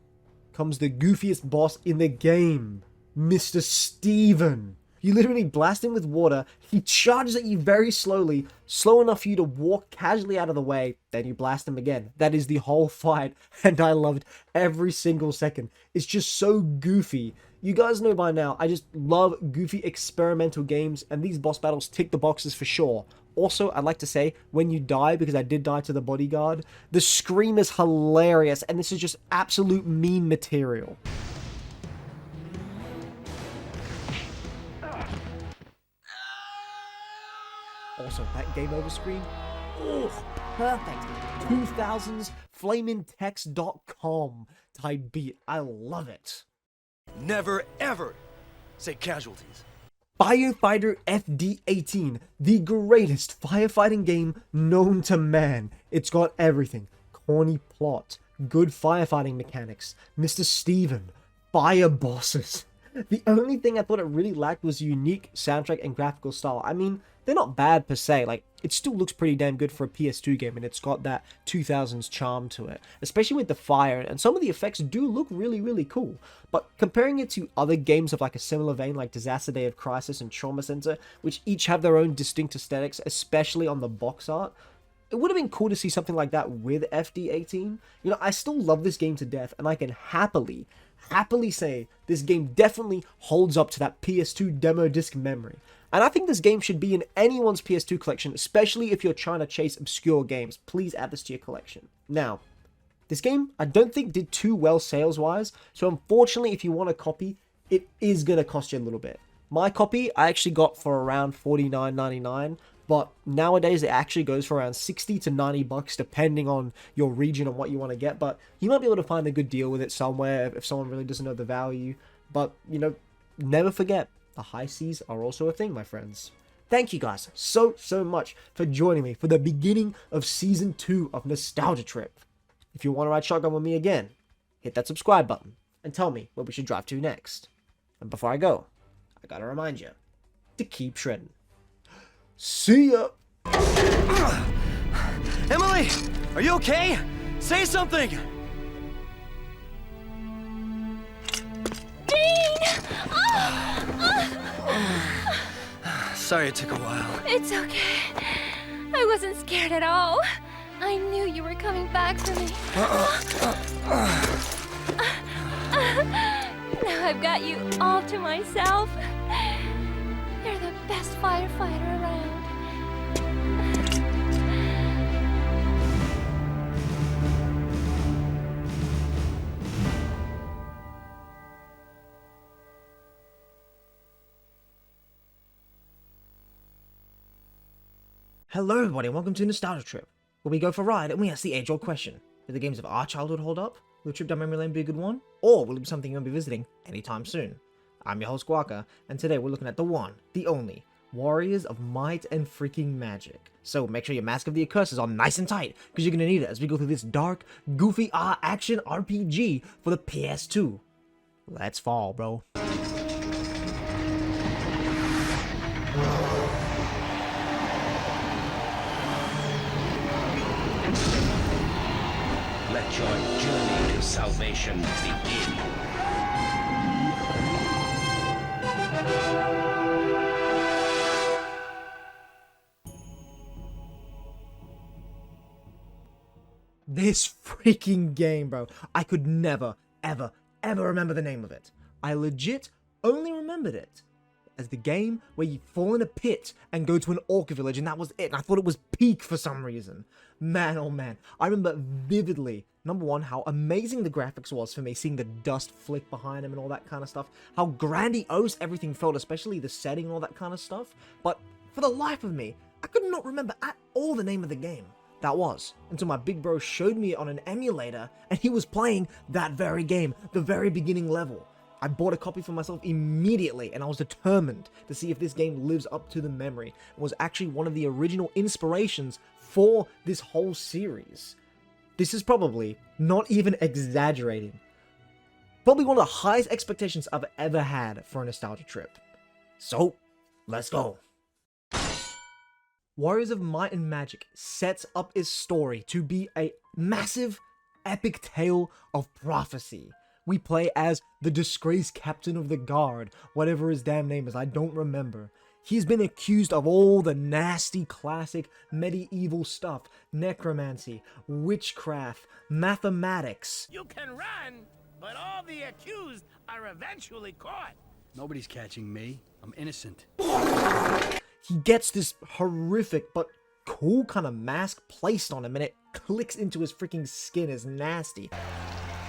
comes the goofiest boss in the game, Mr. Steven. You literally blast him with water, he charges at you very slowly, slow enough for you to walk casually out of the way, then you blast him again. That is the whole fight, and I loved every single second. It's just so goofy. You guys know by now, I just love goofy experimental games, and these boss battles tick the boxes for sure. Also, I'd like to say, when you die, because I did die to the bodyguard, the scream is hilarious, and this is just absolute meme material. Also, that game over screen, oh, perfect. 2000s flameintext.com type beat. I love it. Never ever say casualties. Firefighter FD18, the greatest firefighting game known to man. It's got everything. Corny plot, good firefighting mechanics, Mr. Steven, fire bosses. The only thing I thought it really lacked was unique soundtrack and graphical style. I mean, they're not bad per se, like, it still looks pretty damn good for a PS2 game, and it's got that 2000s charm to it, especially with the fire, and some of the effects do look really cool. But comparing it to other games of like a similar vein, like Disaster Day of Crisis and Trauma Center, which each have their own distinct aesthetics, especially on the box art, it would have been cool to see something like that with FD18. You know, I still love this game to death, and I can happily say this game definitely holds up to that PS2 demo disc memory. And I think this game should be in anyone's PS2 collection, especially if you're trying to chase obscure games. Please add this to your collection. Now, this game, I don't think did too well sales-wise, so unfortunately, if you want a copy, it is going to cost you a little bit. My copy, I actually got for around $49.99, but nowadays it actually goes for around 60 to 90 bucks, depending on your region and what you want to get, but you might be able to find a good deal with it somewhere if someone really doesn't know the value. But, you know, never forget, the high seas are also a thing, my friends. Thank you guys so much for joining me for the beginning of Season 2 of Nostalgia Trip. If you want to ride shotgun with me again, hit that subscribe button and tell me where we should drive to next. And before I go, I gotta remind you to keep shredding. See ya! Emily! Are you okay? Say something! Sorry it took a while. It's okay. I wasn't scared at all. I knew you were coming back for me. Now I've got you all to myself. You're the best firefighter around. Hello everybody and welcome to Nostalgia Trip, where we go for a ride and we ask the age-old question. Do the games of our childhood hold up? Will a trip down memory lane be a good one? Or will it be something you won't be visiting anytime soon? I'm your host Guaka, and today we're looking at the one, the only, Warriors of Might and Freaking Magic. So make sure your Mask of the Accursed is on nice and tight, because you're going to need it as we go through this dark, goofy action RPG for the PS2. Let's fall, bro. Let your journey to salvation begin. This freaking game, bro. I could never, ever remember the name of it. I legit only remembered it as the game where you fall in a pit and go to an orc village, and that was it. And I thought it was peak for some reason. Man, oh man. I remember vividly, number one, how amazing the graphics was for me, seeing the dust flick behind him and all that kind of stuff. How grandiose everything felt, especially the setting and all that kind of stuff. But for the life of me, I could not remember at all the name of the game. That was until my big bro showed me it on an emulator, and he was playing that very game, the very beginning level. I bought a copy for myself immediately, and I was determined to see if this game lives up to the memory, and was actually one of the original inspirations for this whole series. This is probably, not even exaggerating, probably one of the highest expectations I've ever had for a nostalgia trip. So, let's go. Warriors of Might and Magic sets up its story to be a massive, epic tale of prophecy. We play as the disgraced captain of the guard, whatever his damn name is, I don't remember. He's been accused of all the nasty classic medieval stuff, necromancy, witchcraft, mathematics. You can run, but all the accused are eventually caught. Nobody's catching me. I'm innocent. He gets this horrific but cool kind of mask placed on him, and it clicks into his freaking skin as nasty.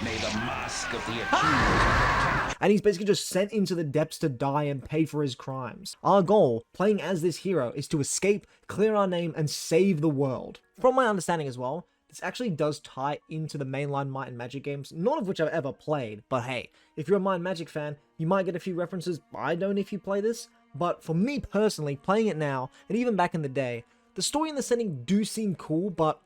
May the mask of the accused. And he's basically just sent into the depths to die and pay for his crimes. Our goal, playing as this hero, is to escape, clear our name, and save the world. From my understanding as well, this actually does tie into the mainline Might and Magic games, none of which I've ever played. But hey, if you're a Might and Magic fan, you might get a few references I don't if you play this. But for me personally, playing it now, and even back in the day, the story and the setting do seem cool, but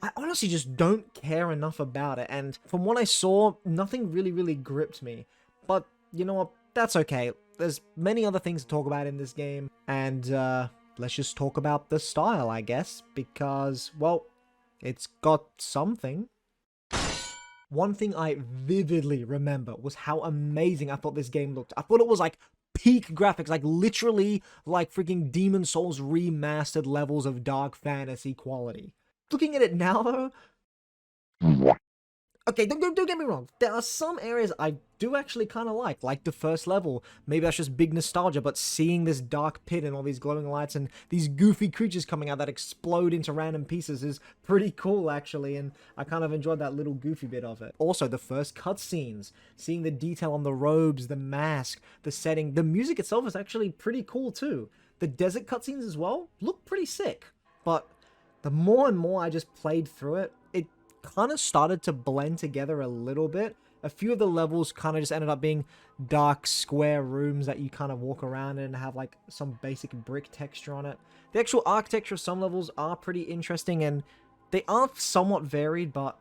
I honestly just don't care enough about it, and from what I saw, nothing really gripped me. But, you know what, that's okay. There's many other things to talk about in this game, and let's just talk about the style, I guess, because, well, it's got something. One thing I vividly remember was how amazing I thought this game looked. I thought it was like peak graphics, like literally like freaking Demon Souls remastered levels of dark fantasy quality. looking at it now though, okay, don't get me wrong. There are some areas I do actually kind of like the first level. Maybe that's just big nostalgia, but seeing this dark pit and all these glowing lights and these goofy creatures coming out that explode into random pieces is pretty cool, actually, and I kind of enjoyed that little goofy bit of it. Also, the first cutscenes, seeing the detail on the robes, the mask, the setting, the music itself is actually pretty cool too. The desert cutscenes as well look pretty sick, but the more and more I just played through it, it kind of started to blend together a little bit. A few of the levels kind of just ended up being dark square rooms that you kind of walk around in and have like some basic brick texture on it. The actual architecture of some levels are pretty interesting and they are somewhat varied, but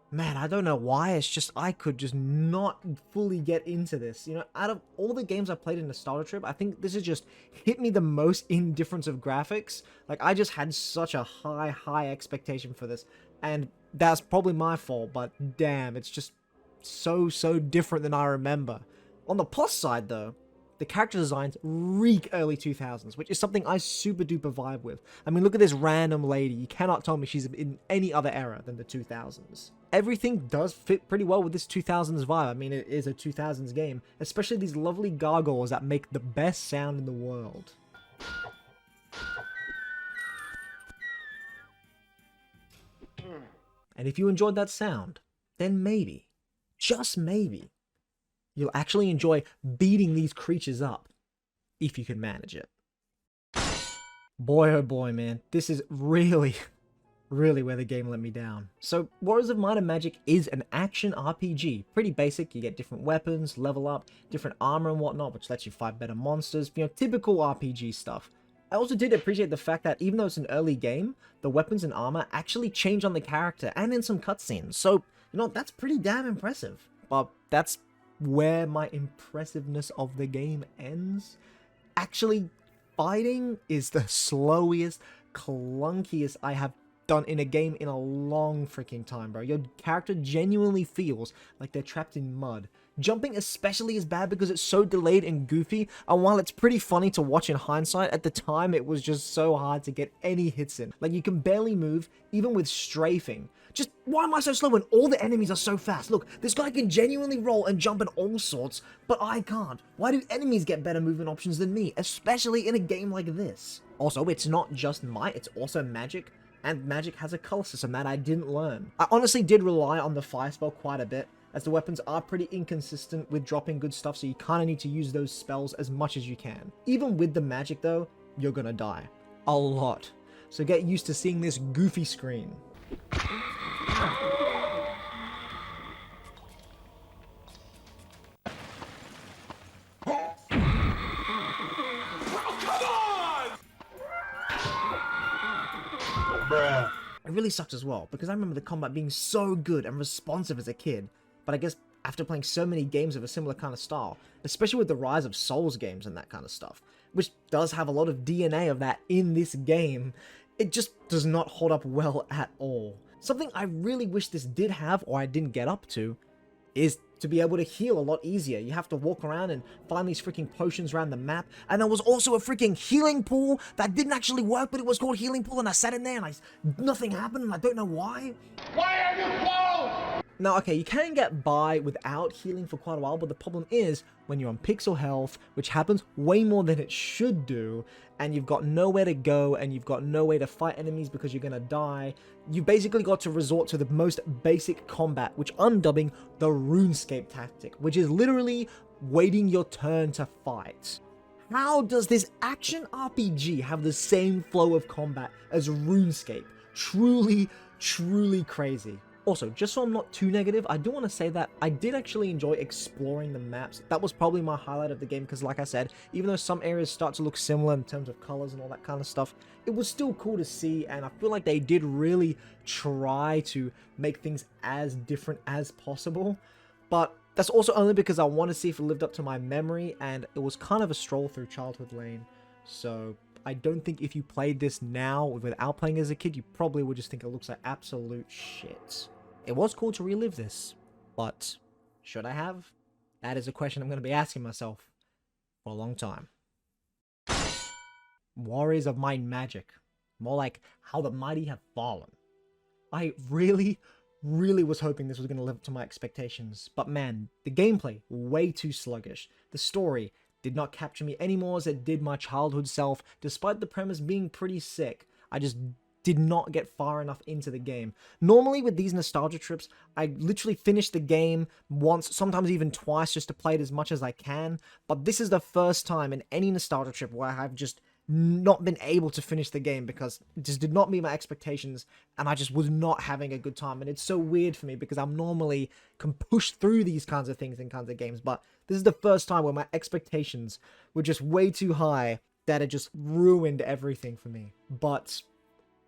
man, I don't know why. It's just I could just not fully get into this. You know, out of all the games I played in Nostalgia Trip, I think this has just hit me the most in difference of graphics. Like, I just had such a high expectation for this, and that's probably my fault, but damn, it's just so different than I remember. On the plus side, though, the character designs reek early 2000s, which is something I super duper vibe with. I mean, look at this random lady. You cannot tell me she's in any other era than the 2000s. Everything does fit pretty well with this 2000s vibe. I mean, it is a 2000s game, especially these lovely gargoyles that make the best sound in the world. And if you enjoyed that sound, then maybe, just maybe, you'll actually enjoy beating these creatures up, if you can manage it. Boy oh boy, man, this is really where the game let me down. So, Warriors of Might and Magic is an action RPG. Pretty basic, you get different weapons, level up, different armor and whatnot, which lets you fight better monsters, you know, typical RPG stuff. I also did appreciate the fact that even though it's an early game, the weapons and armor actually change on the character and in some cutscenes. So, you know, that's pretty damn impressive. But that's where my impressiveness of the game ends. Actually, fighting is the slowest, clunkiest I have done in a game in a long freaking time, bro. Your character genuinely feels like they're trapped in mud. Jumping especially is bad because it's so delayed and goofy, and while it's pretty funny to watch in hindsight, at the time it was just so hard to get any hits in. Like, you can barely move, even with strafing. Just, why am I so slow when all the enemies are so fast? Look, this guy can genuinely roll and jump in all sorts, but I can't. Why do enemies get better movement options than me, especially in a game like this? Also, it's not just might, it's also magic, and magic has a color system that I didn't learn. I honestly did rely on the fire spell quite a bit, as the weapons are pretty inconsistent with dropping good stuff, so you kind of need to use those spells as much as you can. Even with the magic though, you're gonna die. A lot. So get used to seeing this goofy screen. It really sucks as well, because I remember the combat being so good and responsive as a kid, but I guess after playing so many games of a similar kind of style, especially with the rise of Souls games and that kind of stuff, which does have a lot of DNA of that in this game, it just does not hold up well at all. Something I really wish this did have, or I didn't get up to, is to be able to heal a lot easier. You have to walk around and find these freaking potions around the map, and there was also a freaking healing pool that didn't actually work, but it was called healing pool, and I sat in there and nothing happened, and I don't know why. Why are you closed? Now, okay, you can get by without healing for quite a while, but the problem is when you're on pixel health, which happens way more than it should do, and you've got nowhere to go, and you've got no way to fight enemies because you're gonna die, you basically got to resort to the most basic combat, which I'm dubbing the RuneScape tactic, which is literally waiting your turn to fight. How does this action RPG have the same flow of combat as RuneScape? Truly crazy. Also, just so I'm not too negative, I do want to say that I did actually enjoy exploring the maps. That was probably my highlight of the game, because like I said, even though some areas start to look similar in terms of colors and all that kind of stuff, it was still cool to see, and I feel like they did really try to make things as different as possible. But that's also only because I want to see if it lived up to my memory, and it was kind of a stroll through childhood lane. So I don't think if you played this now without playing as a kid, you probably would just think it looks like absolute shit. It was cool to relive this, but should I have? That is a question I'm going to be asking myself for a long time. Warriors of Might and Magic. More like how the mighty have fallen. I really was hoping this was going to live up to my expectations, but man, the gameplay, way too sluggish. The story did not capture me anymore as it did my childhood self, despite the premise being pretty sick. I just did not get far enough into the game. Normally with these nostalgia trips, I literally finish the game once, sometimes even twice, just to play it as much as I can, but this is the first time in any nostalgia trip where I've just not been able to finish the game because it just did not meet my expectations and I just was not having a good time. And it's so weird for me because I'm normally can push through these kinds of things in kinds of games, but this is the first time where my expectations were just way too high that it just ruined everything for me. But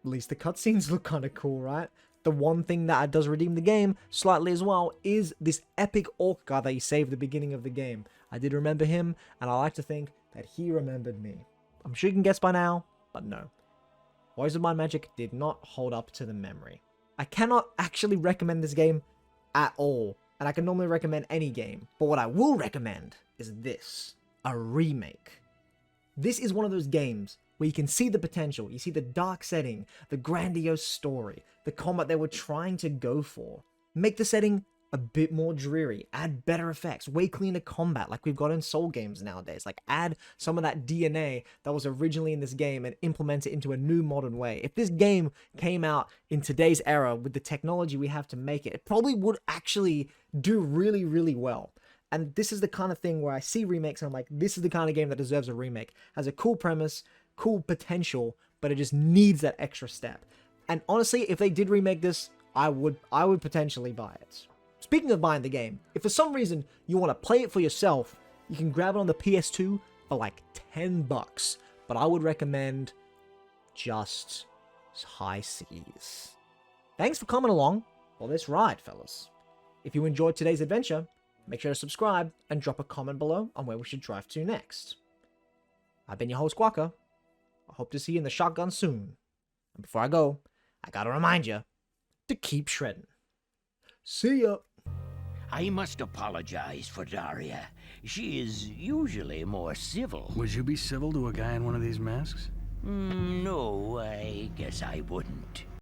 at least the cutscenes look kind of cool, right? The one thing that does redeem the game slightly as well is this epic orc guy that you saved at the beginning of the game. I did remember him, and I like to think that he remembered me. I'm sure you can guess by now, but no. Warriors of Might and Magic did not hold up to the memory. I cannot actually recommend this game at all, and I can normally recommend any game, but what I will recommend is this, a remake. This is one of those games where you can see the potential, you see the dark setting, the grandiose story, the combat they were trying to go for. Make the setting a bit more dreary, add better effects, way cleaner combat like we've got in Soul games nowadays. Like add some of that DNA that was originally in this game and implement it into a new modern way. If this game came out in today's era with the technology we have to make it, it probably would actually do really, really well. And this is the kind of thing where I see remakes and I'm like, this is the kind of game that deserves a remake. Has a cool premise, cool potential, but it just needs that extra step. And honestly, if they did remake this, I would potentially buy it. Speaking of buying the game, if for some reason you want to play it for yourself, you can grab it on the PS2 for like $10, but I would recommend just High Seas. Thanks for coming along for this ride, fellas. If you enjoyed today's adventure, make sure to subscribe and drop a comment below on where we should drive to next. I've been your host, Quacker. I hope to see you in the shotgun soon. And before I go, I gotta remind you to keep shredding. See ya! I must apologize for Daria. She is usually more civil. Would you be civil to a guy in one of these masks? No, I guess I wouldn't.